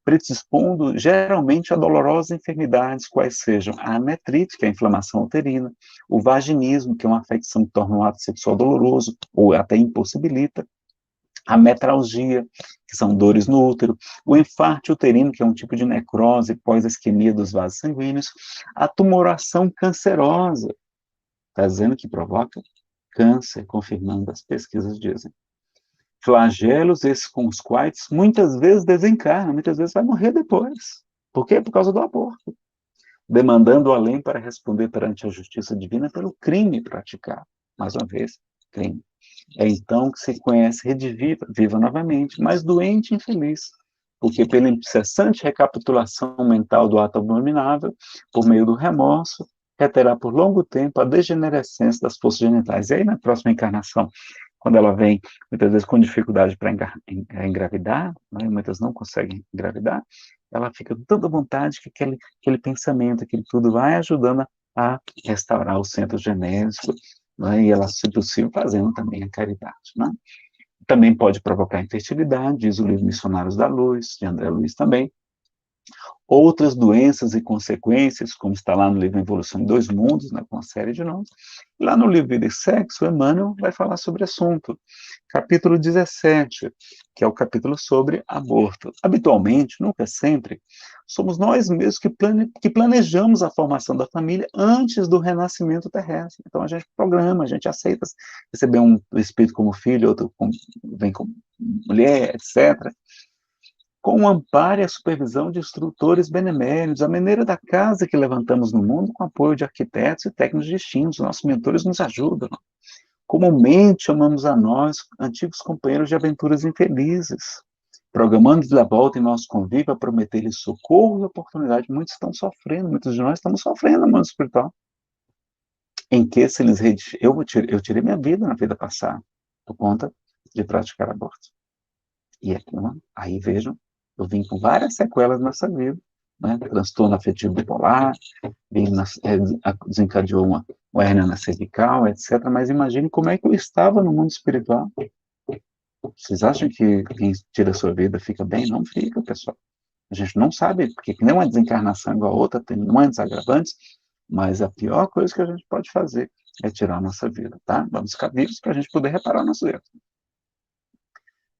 predispondo geralmente a dolorosas enfermidades, quais sejam a ametrite, que é a inflamação uterina, o vaginismo, que é uma afecção que torna o ato sexual doloroso, ou até impossibilita, a metralgia, que são dores no útero, o infarto uterino, que é um tipo de necrose pós-isquemia dos vasos sanguíneos, a tumoração cancerosa, está dizendo que provoca câncer, confirmando as pesquisas dizem. Flagelos esses com os quais muitas vezes desencarna, muitas vezes vai morrer depois. Por quê? Por causa do aborto. Demandando além para responder perante a justiça divina pelo crime praticado. Mais uma vez, crime. É então que se conhece rediviva, viva novamente, mas doente e infeliz, porque pela incessante recapitulação mental do ato abominável, por meio do remorso, reterá por longo tempo a degenerescência das forças genitais. E aí, na próxima encarnação, quando ela vem, muitas vezes com dificuldade para engravidar, né, muitas não conseguem engravidar, ela fica com tanta vontade que aquele pensamento, aquele tudo vai ajudando a restaurar o centro genésico, né, e ela, se possível, fazendo também a caridade. Né? Também pode provocar infertilidade, diz o livro Missionários da Luz, de André Luiz também. Outras doenças e consequências, como está lá no livro Evolução em Dois Mundos, né, com uma série de nomes. Lá no livro Vida e Sexo, Emmanuel vai falar sobre o assunto. Capítulo 17, que é o capítulo sobre aborto. Habitualmente, nunca sempre, somos nós mesmos que planejamos a formação da família antes do renascimento terrestre. Então, a gente programa, a gente aceita receber um espírito como filho, outro vem como mulher, etc., com o amparo e a supervisão de instrutores beneméritos, a maneira da casa que levantamos no mundo, com apoio de arquitetos e técnicos distintos. Nossos mentores nos ajudam. Comumente chamamos a nós, antigos companheiros de aventuras infelizes, programando de volta em nosso convívio a prometer-lhes socorro e oportunidade. Muitos estão sofrendo, muitos de nós estamos sofrendo no mundo espiritual. Em que se lhes eu tirei minha vida na vida passada, por conta de praticar aborto. E aqui, aí vejam, eu vim com várias sequelas nessa vida, né? Transtorno afetivo bipolar, desencadeou uma hérnia na cervical, etc. Mas imagine como é que eu estava no mundo espiritual. Vocês acham que quem tira a sua vida fica bem? Não fica, pessoal. A gente não sabe, porque nem uma desencarnação igual a outra, tem muitos agravantes, mas a pior coisa que a gente pode fazer é tirar a nossa vida, tá? Vamos ficar vivos para a gente poder reparar o nosso erro.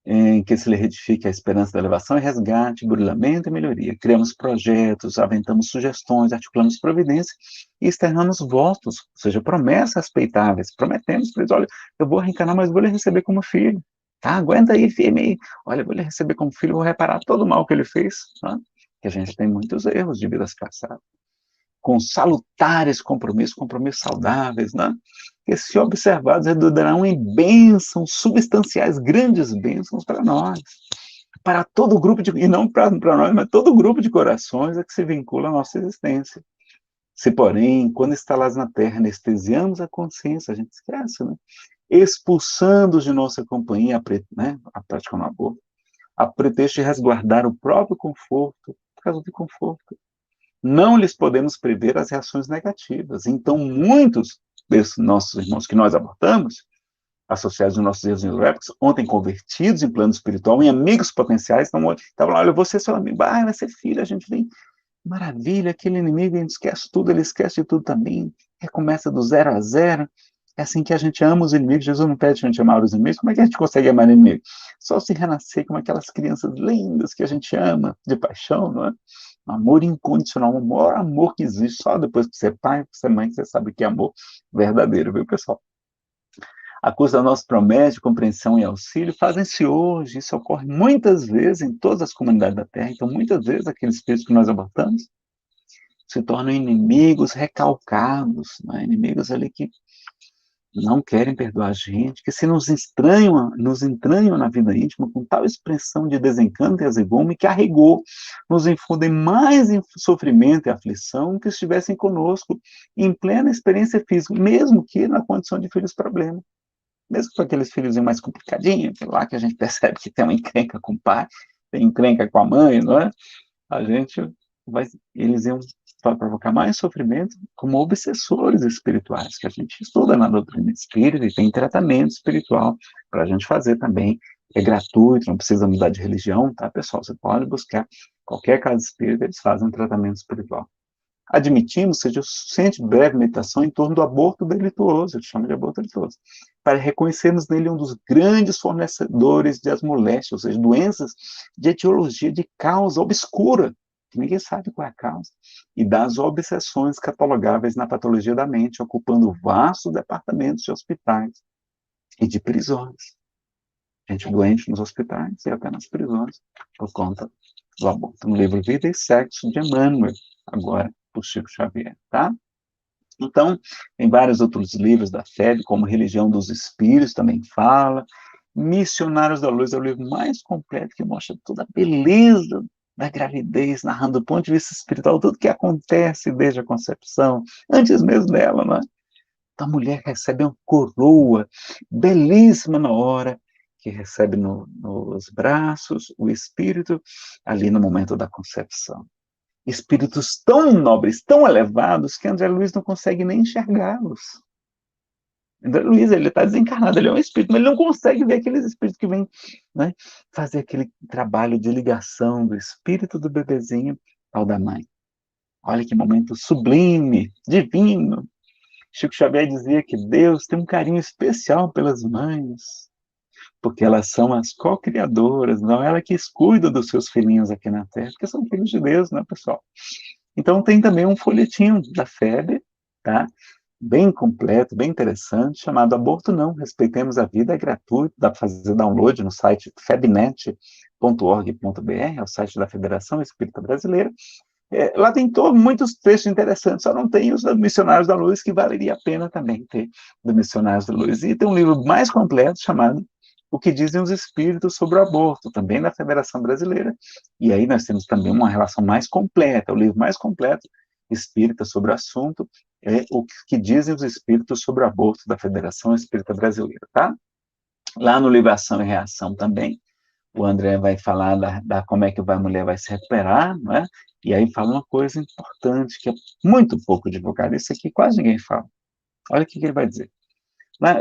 Em que se lhe retifique a esperança da elevação e resgate, burilamento e melhoria. Criamos projetos, aventamos sugestões, articulamos providências e externamos votos, ou seja, promessas respeitáveis. Prometemos para eles, olha, eu vou reencarnar, mas vou lhe receber como filho. Tá? Aguenta aí, firme aí. Olha, vou lhe receber como filho, vou reparar todo o mal que ele fez. Tá? Que a gente tem muitos erros de vidas passadas. Com salutares compromissos saudáveis, né? Que, se observados, redundarão em bênçãos substanciais, grandes bênçãos para nós, para todo o grupo e não para nós, mas todo o grupo de corações a que se vincula a nossa existência. Se, porém, quando instalados na Terra, anestesiamos a consciência, a gente esquece, né? Expulsando de nossa companhia, né, a prática do aborto, a pretexto de resguardar o próprio conforto, por causa do conforto. Não lhes podemos prever as reações negativas. Então, muitos desses nossos irmãos que nós abortamos, associados aos nossos erros neuróticos, ontem convertidos em plano espiritual, em amigos potenciais, estavam lá, olha, você é seu amigo, vai ser filho, a gente vem, maravilha, aquele inimigo, a gente esquece tudo, ele esquece de tudo também, recomeça do 0 a 0, é assim que a gente ama os inimigos. Jesus não pede a gente amar os inimigos. Como é que a gente consegue amar inimigo? Só se renascer como aquelas crianças lindas que a gente ama de paixão, não é? Um amor incondicional, o maior amor que existe. Só depois que você é pai, que você é mãe, que você sabe que é amor verdadeiro, viu, pessoal? A custa da nossa promessa de compreensão e auxílio fazem-se hoje. Isso ocorre muitas vezes em todas as comunidades da Terra. Então, muitas vezes, aqueles espíritos que nós abortamos se tornam inimigos recalcados, né? Inimigos ali que não querem perdoar a gente, que se nos entranham na vida íntima com tal expressão de desencanto e azedume que arregou, nos infundem mais em sofrimento e aflição que estivessem conosco em plena experiência física, mesmo que na condição de filhos problema. mesmo com aqueles filhozinhos mais complicadinhos, lá que a gente percebe que tem uma encrenca com o pai, tem encrenca com a mãe, não é? A gente eles iam provocar mais sofrimento como obsessores espirituais, que a gente estuda na doutrina espírita e tem tratamento espiritual para a gente fazer também. É gratuito, não precisa mudar de religião, tá, pessoal? Você pode buscar qualquer casa espírita, eles fazem um tratamento espiritual. Admitimos, seja suficiente breve meditação em torno do aborto delituoso, ele chama de aborto delituoso, para reconhecermos nele um dos grandes fornecedores de as moléstias, ou seja, doenças de etiologia, de causa obscura, que ninguém sabe qual é a causa, e das obsessões catalogáveis na patologia da mente, ocupando vastos departamentos de hospitais e de prisões. Gente doente nos hospitais e até nas prisões, por conta do aborto. No livro Vida e Sexo, de Emmanuel, agora, por Chico Xavier, tá? Então, tem vários outros livros da FEB, como Religião dos Espíritos, também fala. Missionários da Luz é o livro mais completo, que mostra toda a beleza da gravidez, narrando do ponto de vista espiritual, tudo que acontece desde a concepção, antes mesmo dela, né? Então, a mulher recebe uma coroa belíssima na hora que recebe nos braços o espírito, ali no momento da concepção. Espíritos tão nobres, tão elevados, que André Luiz não consegue nem enxergá-los. André Luiz, ele está desencarnado, ele é um espírito, mas ele não consegue ver aqueles espíritos que vêm, né, fazer aquele trabalho de ligação do espírito do bebezinho ao da mãe. Olha que momento sublime, divino. Chico Xavier dizia que Deus tem um carinho especial pelas mães, porque elas são as co-criadoras, não é ela que cuida dos seus filhinhos aqui na Terra, porque são filhos de Deus, né, pessoal? Então tem também um folhetinho da FEB, tá? Bem completo, bem interessante, chamado Aborto Não, Respeitemos a Vida, é gratuito, dá para fazer download no site febnet.org.br, é o site da Federação Espírita Brasileira. Lá tem muitos textos interessantes, só não tem os do Missionários da Luz, que valeria a pena também ter do Missionários da Luz. E tem um livro mais completo chamado O que Dizem os Espíritos sobre o Aborto, também da Federação Brasileira. E aí nós temos também uma relação mais completa, o livro mais completo espírita sobre o assunto é O que Dizem os Espíritos sobre o Aborto, da Federação Espírita Brasileira, tá? Lá no livro Ação e Reação também, o André vai falar como é que a mulher vai se recuperar, não é? E aí fala uma coisa importante, que é muito pouco divulgada, isso aqui quase ninguém fala. Olha o que ele vai dizer.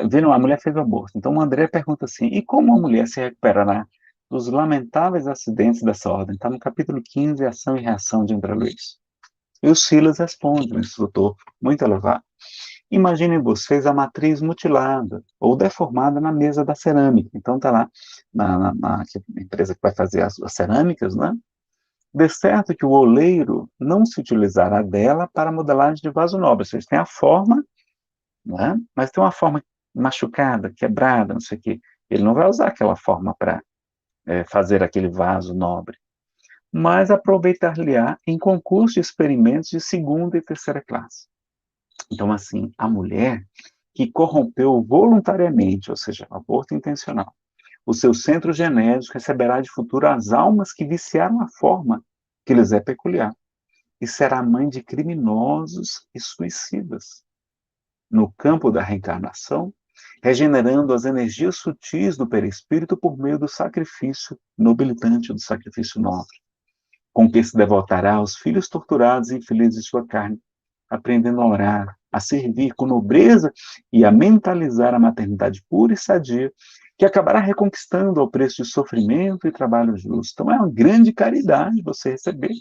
Vendo, a mulher fez o aborto, então o André pergunta assim, e como a mulher se recuperará dos lamentáveis acidentes dessa ordem? Está no capítulo 15, Ação e Reação de André Luiz. E o Silas responde, um instrutor muito elevado. Imaginem vocês a matriz mutilada ou deformada na mesa da cerâmica. Então está lá na empresa que vai fazer as cerâmicas, né? De certo que o oleiro não se utilizará dela para modelagem de vaso nobre. Vocês têm a forma, né? Mas tem uma forma machucada, quebrada, não sei o quê. Ele não vai usar aquela forma para fazer aquele vaso nobre, mas aproveitar-lhe-á em concurso de experimentos de segunda e terceira classe. Então, assim, a mulher que corrompeu voluntariamente, ou seja, aborto intencional, o seu centro genético receberá de futuro as almas que viciaram a forma que lhes é peculiar, e será mãe de criminosos e suicidas. No campo da reencarnação, regenerando as energias sutis do perispírito por meio do sacrifício nobilitante, do sacrifício nobre, com que se devotará aos filhos torturados e infelizes de sua carne, aprendendo a orar, a servir com nobreza e a mentalizar a maternidade pura e sadia, que acabará reconquistando ao preço de sofrimento e trabalho justo. Então é uma grande caridade você receber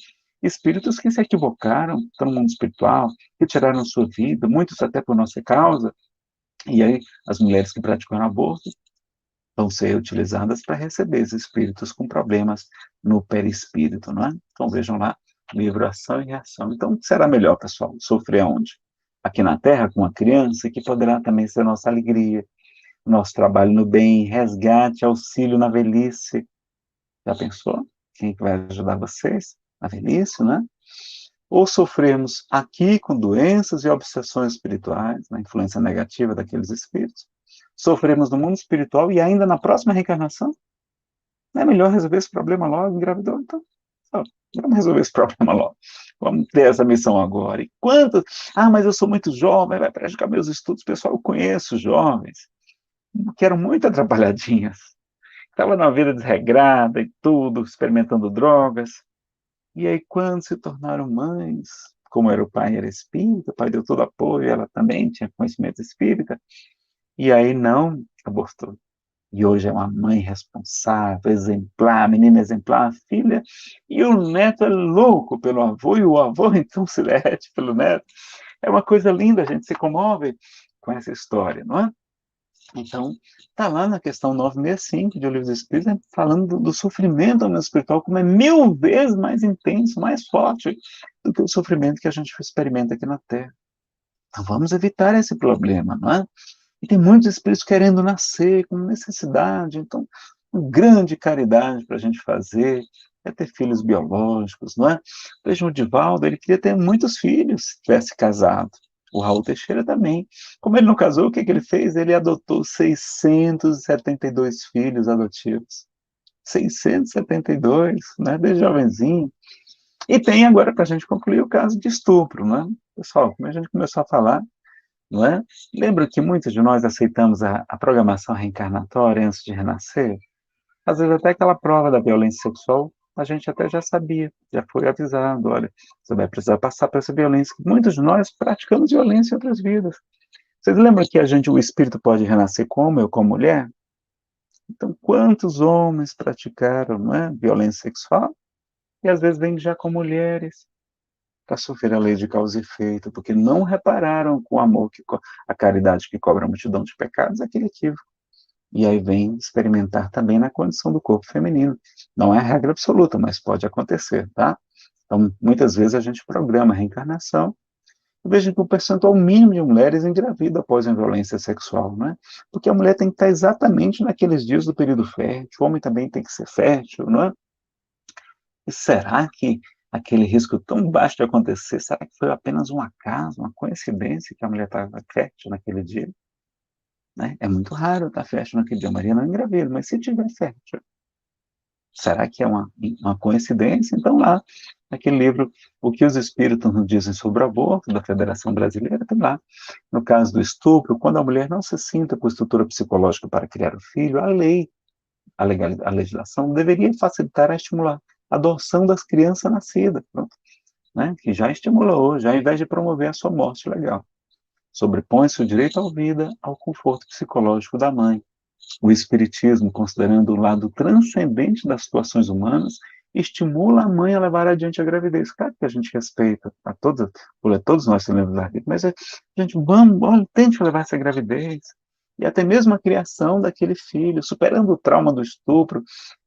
espíritos que se equivocaram, estão no mundo espiritual, que tiraram sua vida, muitos até por nossa causa, e aí as mulheres que praticam aborto vão ser utilizadas para receber esses espíritos com problemas no perispírito, não é? Então vejam lá, livro Ação e Reação. Então, o que será melhor, pessoal? Sofrer aonde? Aqui na Terra, com uma criança, que poderá também ser nossa alegria, nosso trabalho no bem, resgate, auxílio na velhice. Já pensou? Quem vai ajudar vocês na velhice, né? Ou sofremos aqui com doenças e obsessões espirituais, na influência negativa daqueles espíritos, sofremos no mundo espiritual e ainda na próxima reencarnação? Não é melhor resolver esse problema logo, engravidou? Então, vamos resolver esse problema logo. Vamos ter essa missão agora. E quantos? Ah, mas eu sou muito jovem, vai prejudicar meus estudos. Pessoal, eu conheço jovens que eram muito atrapalhadinhas. Estavam numa vida desregrada e tudo, experimentando drogas. E aí, quando se tornaram mães, como era o pai era espírita, o pai deu todo apoio, ela também tinha conhecimento espírita, e aí não abortou. E hoje é uma mãe responsável, exemplar, menina exemplar, filha, e o neto é louco pelo avô, e o avô então se derrete pelo neto. É uma coisa linda, a gente se comove com essa história, não é? Então, está lá na questão 965 de O Livro dos Espíritos, né, falando do sofrimento ao mundo espiritual, como é 1000 vezes mais intenso, mais forte do que o sofrimento que a gente experimenta aqui na Terra. Então, vamos evitar esse problema, não é? E tem muitos espíritos querendo nascer, com necessidade, então, uma grande caridade para a gente fazer é ter filhos biológicos, não é? Vejam o Divaldo, ele queria ter muitos filhos se tivesse casado. O Raul Teixeira também. Como ele não casou, o que ele fez? Ele adotou 672 filhos adotivos. 672, né? Desde jovenzinho. E tem agora, para a gente concluir, o caso de estupro, né? Pessoal, como a gente começou a falar, não é? Lembra que muitos de nós aceitamos a programação reencarnatória antes de renascer? Às vezes até aquela prova da violência sexual, a gente até já sabia, já foi avisado, olha, você vai precisar passar por essa violência. Muitos de nós praticamos violência em outras vidas. Vocês lembram que o espírito pode renascer como eu, como mulher? Então, quantos homens praticaram, não é, violência sexual? E às vezes vêm já com mulheres para sofrer a lei de causa e efeito, porque não repararam com o amor, a caridade que cobra a multidão de pecados, aquele equívoco. E aí vem experimentar também na condição do corpo feminino. Não é regra absoluta, mas pode acontecer, tá? Então, muitas vezes a gente programa a reencarnação. Veja que o percentual mínimo de mulheres engravida após a violência sexual, não é? Porque a mulher tem que estar exatamente naqueles dias do período fértil, o homem também tem que ser fértil, não é? E será que aquele risco tão baixo de acontecer, será que foi apenas um acaso, uma coincidência que a mulher estava fértil naquele dia? Né? É muito raro estar fértil naquele dia. A Maria não engravida, mas se tiver fértil, será que é uma coincidência? Então, lá, naquele livro, O que os Espíritos nos dizem sobre o aborto, da Federação Brasileira, tem lá. No caso do estupro, quando a mulher não se sinta com estrutura psicológica para criar o filho, a legislação deveria facilitar a estimular a adoção das crianças nascidas, pronto, né? Que já estimula hoje, ao invés de promover a sua morte legal. Sobrepõe-se o direito à vida ao conforto psicológico da mãe. O Espiritismo, considerando o lado transcendente das situações humanas, estimula a mãe a levar adiante a gravidez. Claro que a gente respeita a todos nós temos da vida, mas gente, vamos, olha, tente levar essa gravidez. E até mesmo a criação daquele filho, superando o trauma do estupro,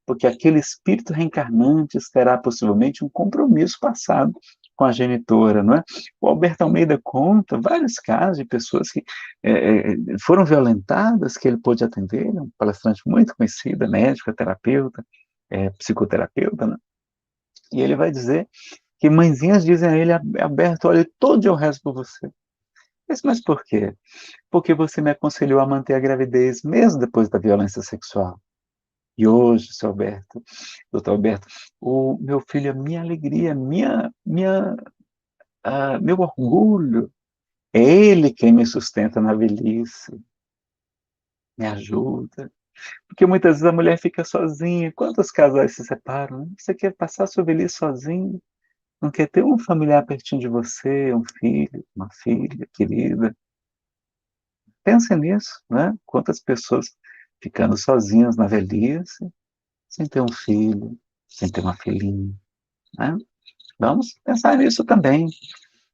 porque aquele espírito reencarnante terá possivelmente um compromisso passado com a genitora, não é? O Alberto Almeida conta vários casos de pessoas que foram violentadas, que ele pôde atender, um palestrante muito conhecido, médico, terapeuta, psicoterapeuta, né? E ele vai dizer que mãezinhas dizem a ele, Alberto, olha, todo dia eu rezo por você. Mas por quê? Porque você me aconselhou a manter a gravidez mesmo depois da violência sexual. E hoje, seu Alberto, doutor Alberto, o meu filho é minha alegria, meu orgulho. É ele quem me sustenta na velhice, me ajuda. Porque muitas vezes a mulher fica sozinha. Quantos casais se separam? Né? Você quer passar a sua velhice sozinho? Não quer ter um familiar pertinho de você, um filho, uma filha querida? Pensa nisso, né? Quantas pessoas ficando sozinhas na velhice, sem ter um filho, sem ter uma filhinha, né? Vamos pensar nisso também.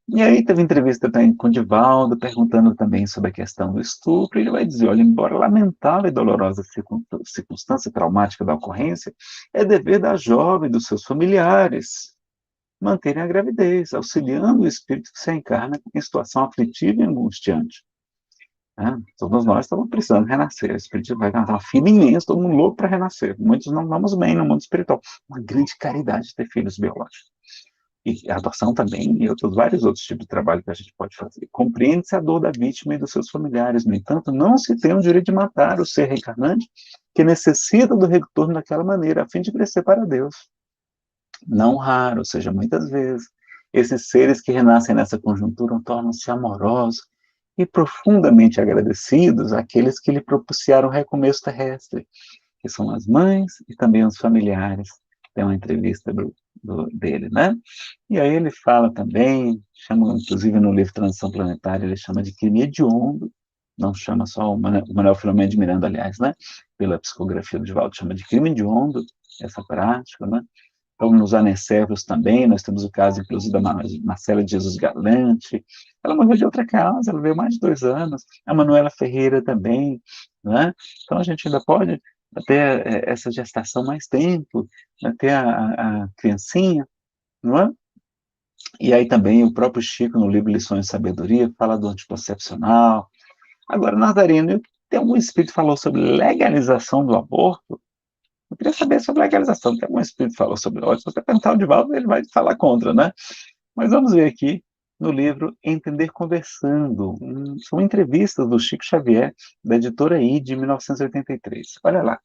E aí teve entrevista também com o Divaldo, perguntando também sobre a questão do estupro, e ele vai dizer, olha, embora lamentável e dolorosa circunstância traumática da ocorrência, é dever da jovem e dos seus familiares manterem a gravidez, auxiliando o espírito que se encarna em situação aflitiva e angustiante. Né? Todos nós estamos precisando renascer, o espírito vai dar uma fila imensa, todo mundo louco para renascer, muitos não vamos bem no mundo espiritual, uma grande caridade ter filhos biológicos. E a adoção também, e vários outros tipos de trabalho que a gente pode fazer. Compreende-se a dor da vítima e dos seus familiares. No entanto, não se tem o direito de matar o ser reencarnante que necessita do retorno daquela maneira, a fim de crescer para Deus. Não raro, ou seja, muitas vezes, esses seres que renascem nessa conjuntura tornam-se amorosos e profundamente agradecidos àqueles que lhe propiciaram o recomeço terrestre, que são as mães e também os familiares. Tem uma entrevista dele, né? E aí ele fala também, chama, inclusive no livro Transição Planetária, ele chama de crime hediondo, não chama só o Manuel Filomeno de Miranda, aliás, né? Pela psicografia do Divaldo, chama de crime hediondo, essa prática, né? Então, nos anenceflos também, nós temos o caso, inclusive, da Marcela de Jesus Galante. Ela morreu de outra causa, ela veio mais de 2 anos. A Manuela Ferreira também, né? Então, a gente ainda pode ter essa gestação mais tempo, né? Ter a criancinha, não é? E aí também o próprio Chico, no livro Lições de Sabedoria, fala do anticoncepcional. Agora, Nazareno, tem algum espírito que falou sobre legalização do aborto? Eu queria saber sobre legalização. Tem algum espírito que falou sobre ódio? Se você perguntar ao Divaldo, ele vai falar contra, né? Mas vamos ver aqui no livro Entender Conversando. São entrevistas do Chico Xavier, da editora I, de 1983. Olha lá.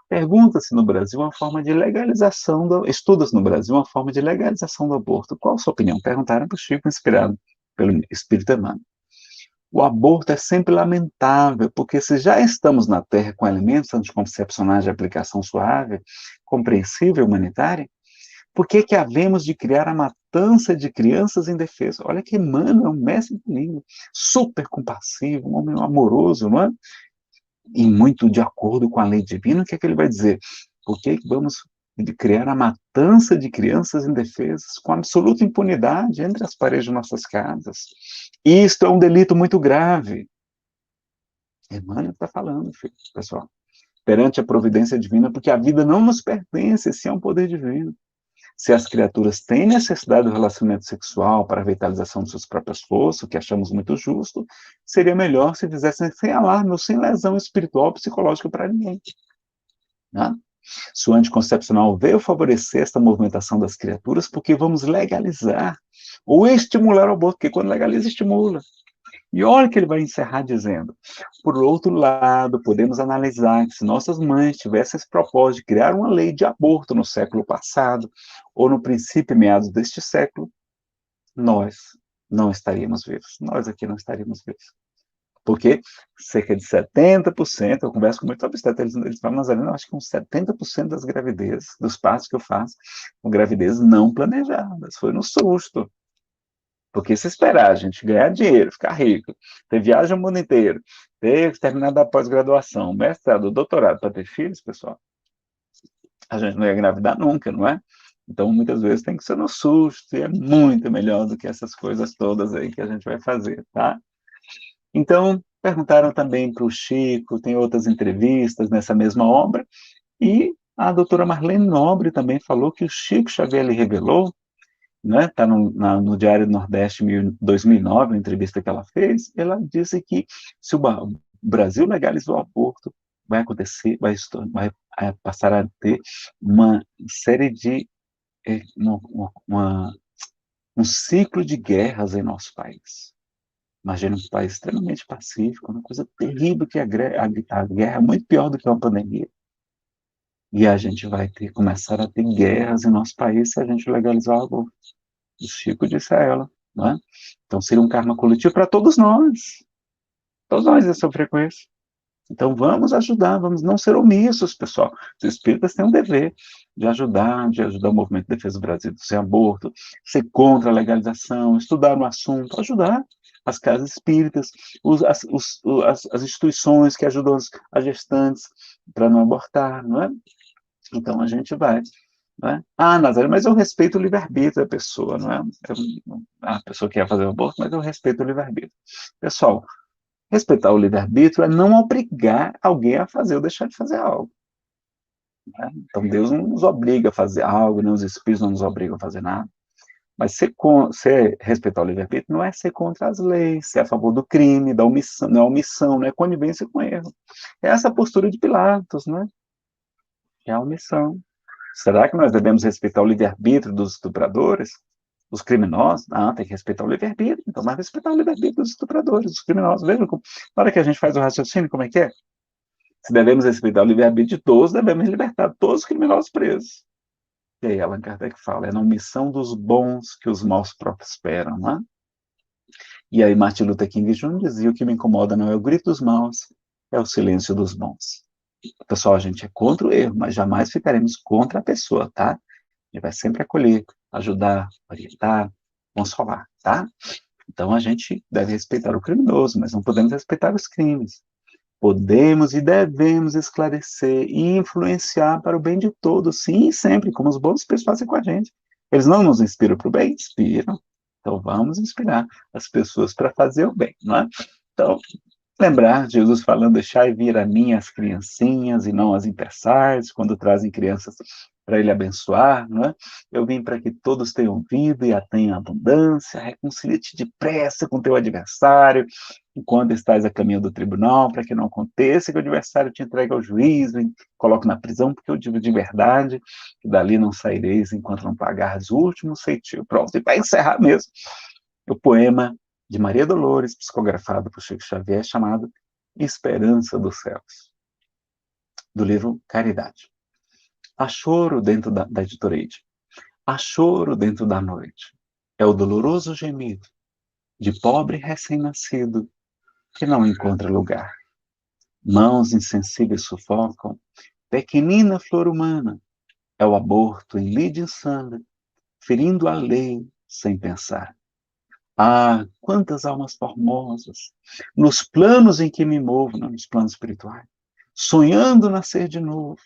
Pergunta-se no Brasil uma forma de legalização estuda-se no Brasil uma forma de legalização do aborto. Qual a sua opinião? Perguntaram para o Chico, inspirado pelo Espírito Emmanuel. O aborto é sempre lamentável, porque se já estamos na Terra com elementos anticoncepcionais de aplicação suave, compreensível e humanitária, por que que havemos de criar a matança de crianças indefesas? Olha que Emmanuel é um mestre de língua, super compassivo, um homem amoroso, não é? E muito de acordo com a lei divina, o que é que ele vai dizer? Por que vamos criar a matança de crianças indefesas com absoluta impunidade entre as paredes de nossas casas? Isto é um delito muito grave. Emmanuel está falando, pessoal, perante a providência divina, porque a vida não nos pertence, se é um poder divino. Se as criaturas têm necessidade do relacionamento sexual para a vitalização de suas próprias forças, o que achamos muito justo, seria melhor se fizessem sem alarme ou sem lesão espiritual ou psicológica para ninguém. Né? Se o anticoncepcional veio favorecer esta movimentação das criaturas, porque vamos legalizar ou estimular o aborto, porque quando legaliza, estimula. E olha que ele vai encerrar dizendo: por outro lado, podemos analisar que se nossas mães tivessem esse propósito de criar uma lei de aborto no século passado, ou no princípio e meados deste século, nós não estaríamos vivos. Nós aqui não estaríamos vivos. Porque cerca de 70%, eu converso com muitos obstetras, eles falam, Nazareno, acho que uns 70% das gravidezes, dos partos que eu faço, são gravidezes não planejadas, foi no susto. Porque se esperar a gente ganhar dinheiro, ficar rico, ter viagem ao mundo inteiro, ter terminado a pós-graduação, mestrado, doutorado para ter filhos, pessoal, a gente não ia engravidar nunca, não é? Então, muitas vezes tem que ser no susto, e é muito melhor do que essas coisas todas aí que a gente vai fazer, tá? Então, perguntaram também para o Chico, tem outras entrevistas nessa mesma obra, e a doutora Marlene Nobre também falou que o Chico Xavier lhe revelou, né, está no Diário do Nordeste 2009, a entrevista que ela fez, ela disse que se o Brasil legalizou o aborto, vai acontecer, vai passar a ter uma série de, um ciclo de guerras em nosso país. Imagina um país extremamente pacífico, uma coisa terrível que a guerra é muito pior do que uma pandemia. E a gente vai começar a ter guerras em nosso país se a gente legalizar o aborto. O Chico disse a ela, não é? Então seria um karma coletivo para todos nós. Todos nós iam sofrer com isso. Então vamos ajudar, vamos não ser omissos, pessoal. Os espíritas têm um dever de ajudar o movimento de defesa do Brasil do sem aborto, ser contra a legalização, estudar no assunto, ajudar as casas espíritas, as instituições que ajudam as gestantes para não abortar, não é? Então a gente vai. Né? Ah, Nazaré, mas eu respeito o livre-arbítrio da pessoa, não é? A pessoa quer fazer o aborto, mas eu respeito o livre-arbítrio. Pessoal, respeitar o livre-arbítrio é não obrigar alguém a fazer ou deixar de fazer algo. Né? Então Deus não nos obriga a fazer algo, nem os espíritos não nos obrigam a fazer nada. Mas respeitar o livre-arbítrio não é ser contra as leis, ser a favor do crime, da omissão, não é omissão, não é conivência com erro. É essa postura de Pilatos, né? É a omissão. Será que nós devemos respeitar o livre-arbítrio dos estupradores, dos criminosos? Não, tem que respeitar o livre-arbítrio. Então, mas respeitar o livre-arbítrio dos estupradores, dos criminosos. Veja, na hora que a gente faz o raciocínio, como é que é? Se devemos respeitar o livre-arbítrio de todos, devemos libertar todos os criminosos presos. E aí Allan Kardec fala, é na omissão dos bons que os maus prosperam, não é? E aí Martin Luther King Jr. dizia: o que me incomoda não é o grito dos maus, é o silêncio dos bons. Pessoal, a gente é contra o erro, mas jamais ficaremos contra a pessoa, tá? A gente vai sempre acolher, ajudar, orientar, consolar, tá? Então a gente deve respeitar o criminoso, mas não podemos respeitar os crimes. Podemos e devemos esclarecer e influenciar para o bem de todos, sim, sempre, como os bons espíritos fazem com a gente. Eles não nos inspiram para o bem? Inspiram. Então vamos inspirar as pessoas para fazer o bem, não é? Então, lembrar Jesus falando: deixai vir a mim as criancinhas e não as impeçais, quando trazem crianças para ele abençoar, não é? Eu vim para que todos tenham vida e a tenham abundância. Reconcilia-te depressa com teu adversário, enquanto estás a caminho do tribunal, para que não aconteça que o adversário te entregue ao juízo e coloque na prisão, porque eu digo de verdade que dali não saireis enquanto não pagardes o último ceitil. Pronto, e para encerrar mesmo, o poema de Maria Dolores, psicografado por Chico Xavier, chamado Esperança dos Céus, do livro Caridade. Há choro dentro da editora Eide. Há choro dentro da noite. É o doloroso gemido de pobre recém-nascido que não encontra lugar. Mãos insensíveis sufocam pequenina flor humana. É o aborto em lide insana, ferindo a lei sem pensar. Ah, quantas almas formosas, nos planos em que me movo, não, nos planos espirituais, sonhando nascer de novo,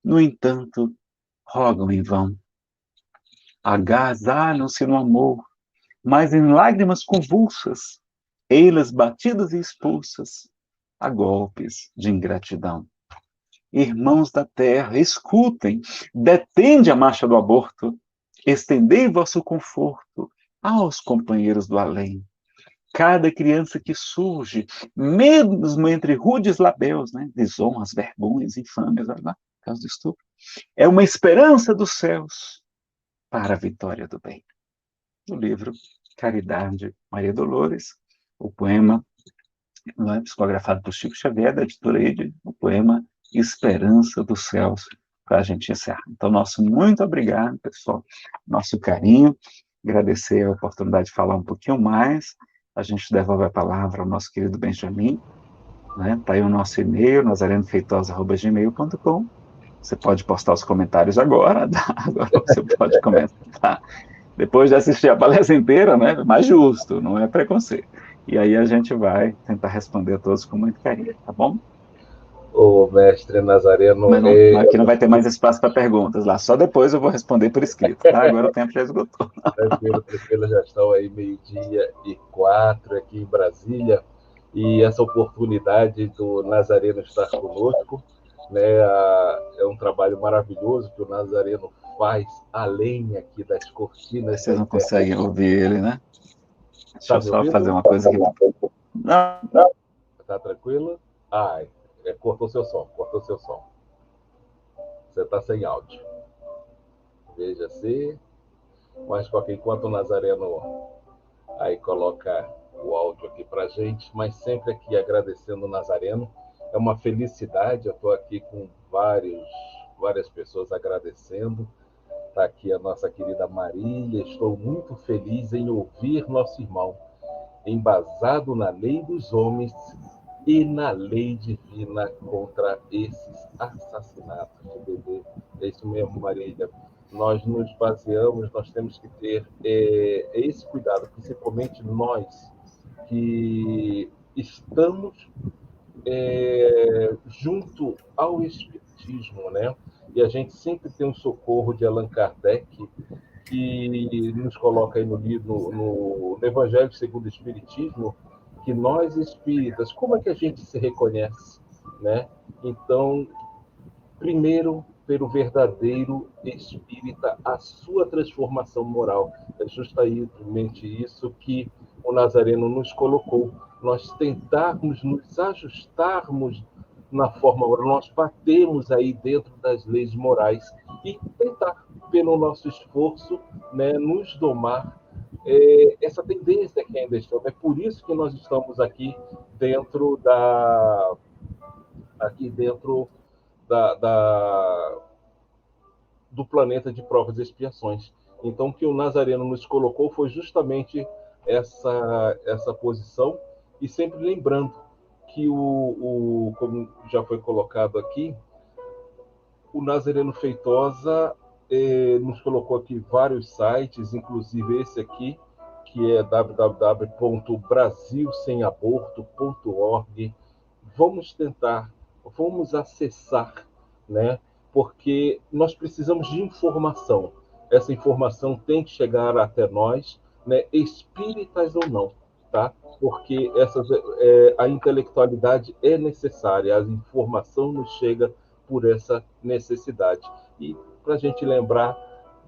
no entanto, rogam em vão. Agasalham-se no amor, mas em lágrimas convulsas, ei-las batidas e expulsas, a golpes de ingratidão. Irmãos da terra, escutem, detende a marcha do aborto, estendei vosso conforto aos companheiros do além. Cada criança que surge, mesmo entre rudes labeus, né, desonras, vergonhas, infâmias, caso do estupro, é uma esperança dos céus para a vitória do bem. No livro Caridade, Maria Dolores, o poema, psicografado por Chico Xavier, da editora Eide, o poema Esperança dos Céus, para a gente encerrar. Então, nosso muito obrigado, pessoal, nosso carinho, agradecer a oportunidade de falar um pouquinho mais. A gente devolve a palavra ao nosso querido Benjamin, né? Tá aí o nosso e-mail, nazarenofeitosa@gmail.com. Você pode postar os comentários agora, tá? Agora você pode comentar. Depois de assistir a palestra inteira, né? Mais justo, não é preconceito. E aí a gente vai tentar responder a todos com muito carinho, tá bom?
O mestre Nazareno
Mas não, aqui não vai ter mais espaço para perguntas lá, só depois eu vou responder por escrito, tá? Agora o tempo já esgotou.
tranquilo, tranquilo, já estão aí 12:04 aqui em Brasília, e essa oportunidade do Nazareno estar conosco, né, é um trabalho maravilhoso que o Nazareno faz além aqui das cortinas da
Vocês não
internet.
conseguem ouvir ele, né? Deixa
Tá
eu
me
só fazer
ouvindo?
uma coisa aqui. Não,
Tá tranquilo? Ai, cortou seu som, cortou seu som. Você tá sem áudio. Veja se. Mas qualquer enquanto o Nazareno aí coloca o áudio aqui para gente, mas sempre aqui agradecendo o Nazareno. É uma felicidade, eu estou aqui com várias pessoas agradecendo. Está aqui a nossa querida Marília, estou muito feliz em ouvir nosso irmão, embasado na lei dos homens e na lei divina contra esses assassinatos de bebê. É isso mesmo, Marília. Nós nos baseamos, nós temos que ter esse cuidado, principalmente nós que estamos junto ao Espiritismo, né? E a gente sempre tem um socorro de Allan Kardec, que nos coloca aí no Evangelho segundo o Espiritismo, que nós espíritas, como é que a gente se reconhece, né? Então, primeiro, pelo verdadeiro espírita, a sua transformação moral. É justamente isso que o Nazareno nos colocou. Nós tentarmos nos ajustarmos na forma moral, nós batemos aí dentro das leis morais e tentar, pelo nosso esforço, né, nos domar essa tendência que ainda estamos. É por isso que nós estamos dentro da aqui dentro do planeta de provas e expiações. Então, o que o Nazareno nos colocou foi justamente essa posição, e sempre lembrando que como já foi colocado aqui, o Nazareno Feitosa nos colocou aqui vários sites, inclusive esse aqui, que é www.brasilsemaborto.org. Vamos acessar, né? Porque nós precisamos de informação. Essa informação tem que chegar até nós, né? Espíritas ou não, tá? Porque a intelectualidade é necessária, a informação nos chega por essa necessidade. E para a gente lembrar,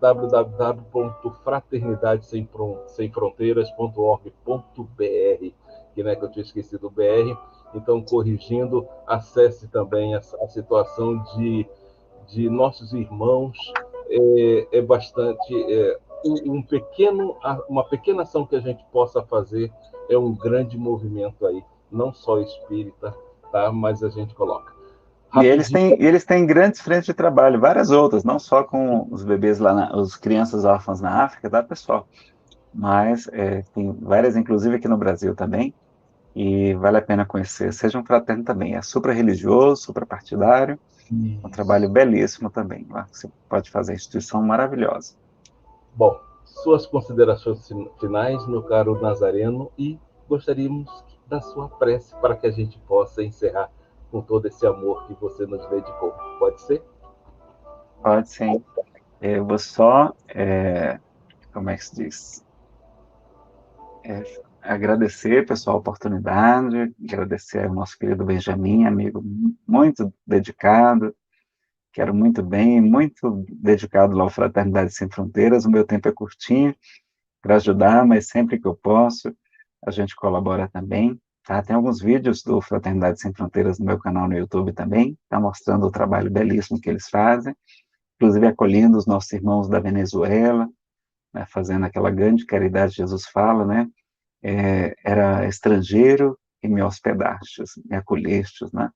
www.fraternidadesemfronteiras.org.br, que, né, que eu tinha esquecido o BR. Então, corrigindo, acesse também a situação de nossos irmãos. É bastante. Uma pequena ação que a gente possa fazer é um grande movimento aí, não só espírita, tá? Mas a gente coloca. Rapidinho.
E eles têm grandes frentes de trabalho, várias outras, não só com os bebês lá, os crianças órfãs na África, tá, pessoal? Mas tem várias, inclusive aqui no Brasil também, e vale a pena conhecer. Seja um fraterno também, é supra-religioso, supra-partidário, um trabalho belíssimo também, lá você pode fazer, instituição maravilhosa.
Bom, suas considerações finais, meu caro Nazareno, e gostaríamos da sua prece para que a gente possa encerrar com todo esse amor que você nos dedicou. Pode ser?
Pode sim. Eu vou só, como é que se diz? É, agradecer, pessoal, a oportunidade, agradecer ao nosso querido Benjamin, amigo muito dedicado, quero muito bem, muito dedicado lá ao Fraternidade Sem Fronteiras. O meu tempo é curtinho para ajudar, mas sempre que eu posso, a gente colabora também. Tá? Tem alguns vídeos do Fraternidade Sem Fronteiras no meu canal no YouTube também, tá mostrando o trabalho belíssimo que eles fazem, inclusive acolhendo os nossos irmãos da Venezuela, né, fazendo aquela grande caridade, Jesus fala, né? Era estrangeiro e me hospedastes, me acolhestes, né?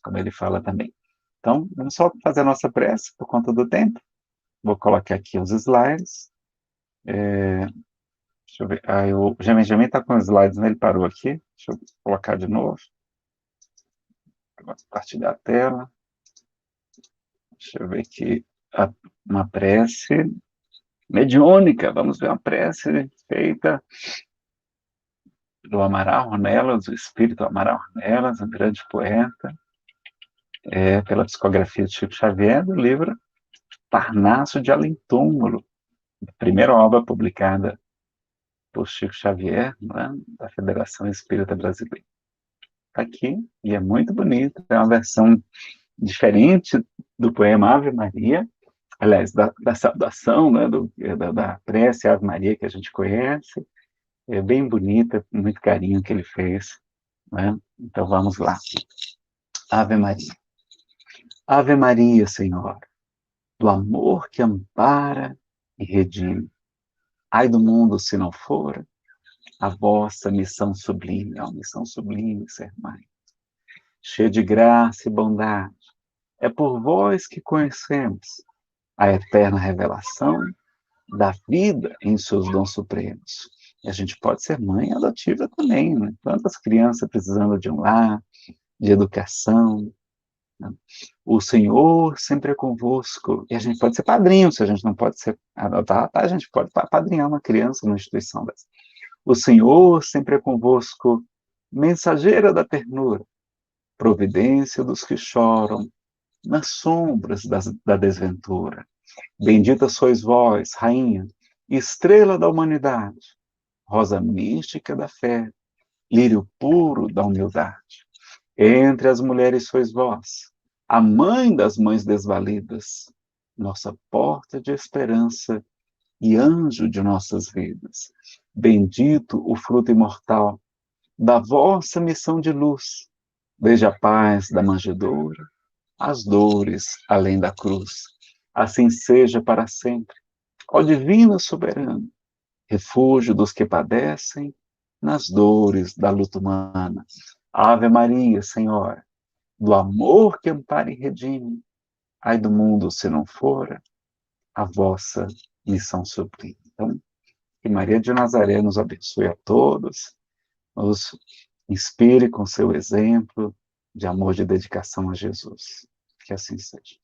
Como ele fala também. Então, vamos só fazer a nossa prece por conta do tempo. Vou colocar aqui os slides. Deixa eu ver. O Benjamin está com os slides, né? Ele parou aqui. Deixa eu colocar de novo. Compartilhar a tela. Deixa eu ver aqui. Uma prece mediúnica. Vamos ver uma prece feita do Amaral Ornelas, o espírito Amaral Ornelas, um grande poeta, pela psicografia de Chico Xavier, do livro Parnaso de Além Túmulo, a primeira obra publicada por Chico Xavier, né, da Federação Espírita Brasileira. Está aqui, e é muito bonito, é uma versão diferente do poema Ave Maria, aliás, da saudação, né, da prece Ave Maria que a gente conhece, é bem bonita, muito carinho que ele fez, né? Então vamos lá. Ave Maria. Ave Maria, Senhor, do amor que ampara e redime. Ai do mundo se não for a vossa missão sublime, é uma missão sublime ser mãe, cheia de graça e bondade. É por vós que conhecemos a eterna revelação da vida em seus dons supremos. E a gente pode ser mãe adotiva também, né? Tantas crianças precisando de um lar, de educação, né? O Senhor sempre é convosco. E a gente pode ser padrinho, se a gente não pode ser adotar, tá? A gente pode padrinhar uma criança numa instituição dessa. O Senhor sempre é convosco, mensageira da ternura, providência dos que choram, nas sombras da desventura. Bendita sois vós, rainha, estrela da humanidade, rosa mística da fé, lírio puro da humildade. Entre as mulheres sois vós, a mãe das mães desvalidas, nossa porta de esperança e anjo de nossas vidas. Bendito o fruto imortal da vossa missão de luz, desde a paz da manjedoura, as dores além da cruz. Assim seja para sempre. Ó divino soberano, refúgio dos que padecem nas dores da luta humana. Ave Maria, Senhora, do amor que ampara e redime. Ai do mundo se não for a vossa missão sublime. Então, Que Maria de Nazaré nos abençoe a todos, nos inspire com seu exemplo de amor, de dedicação a Jesus. Que assim seja.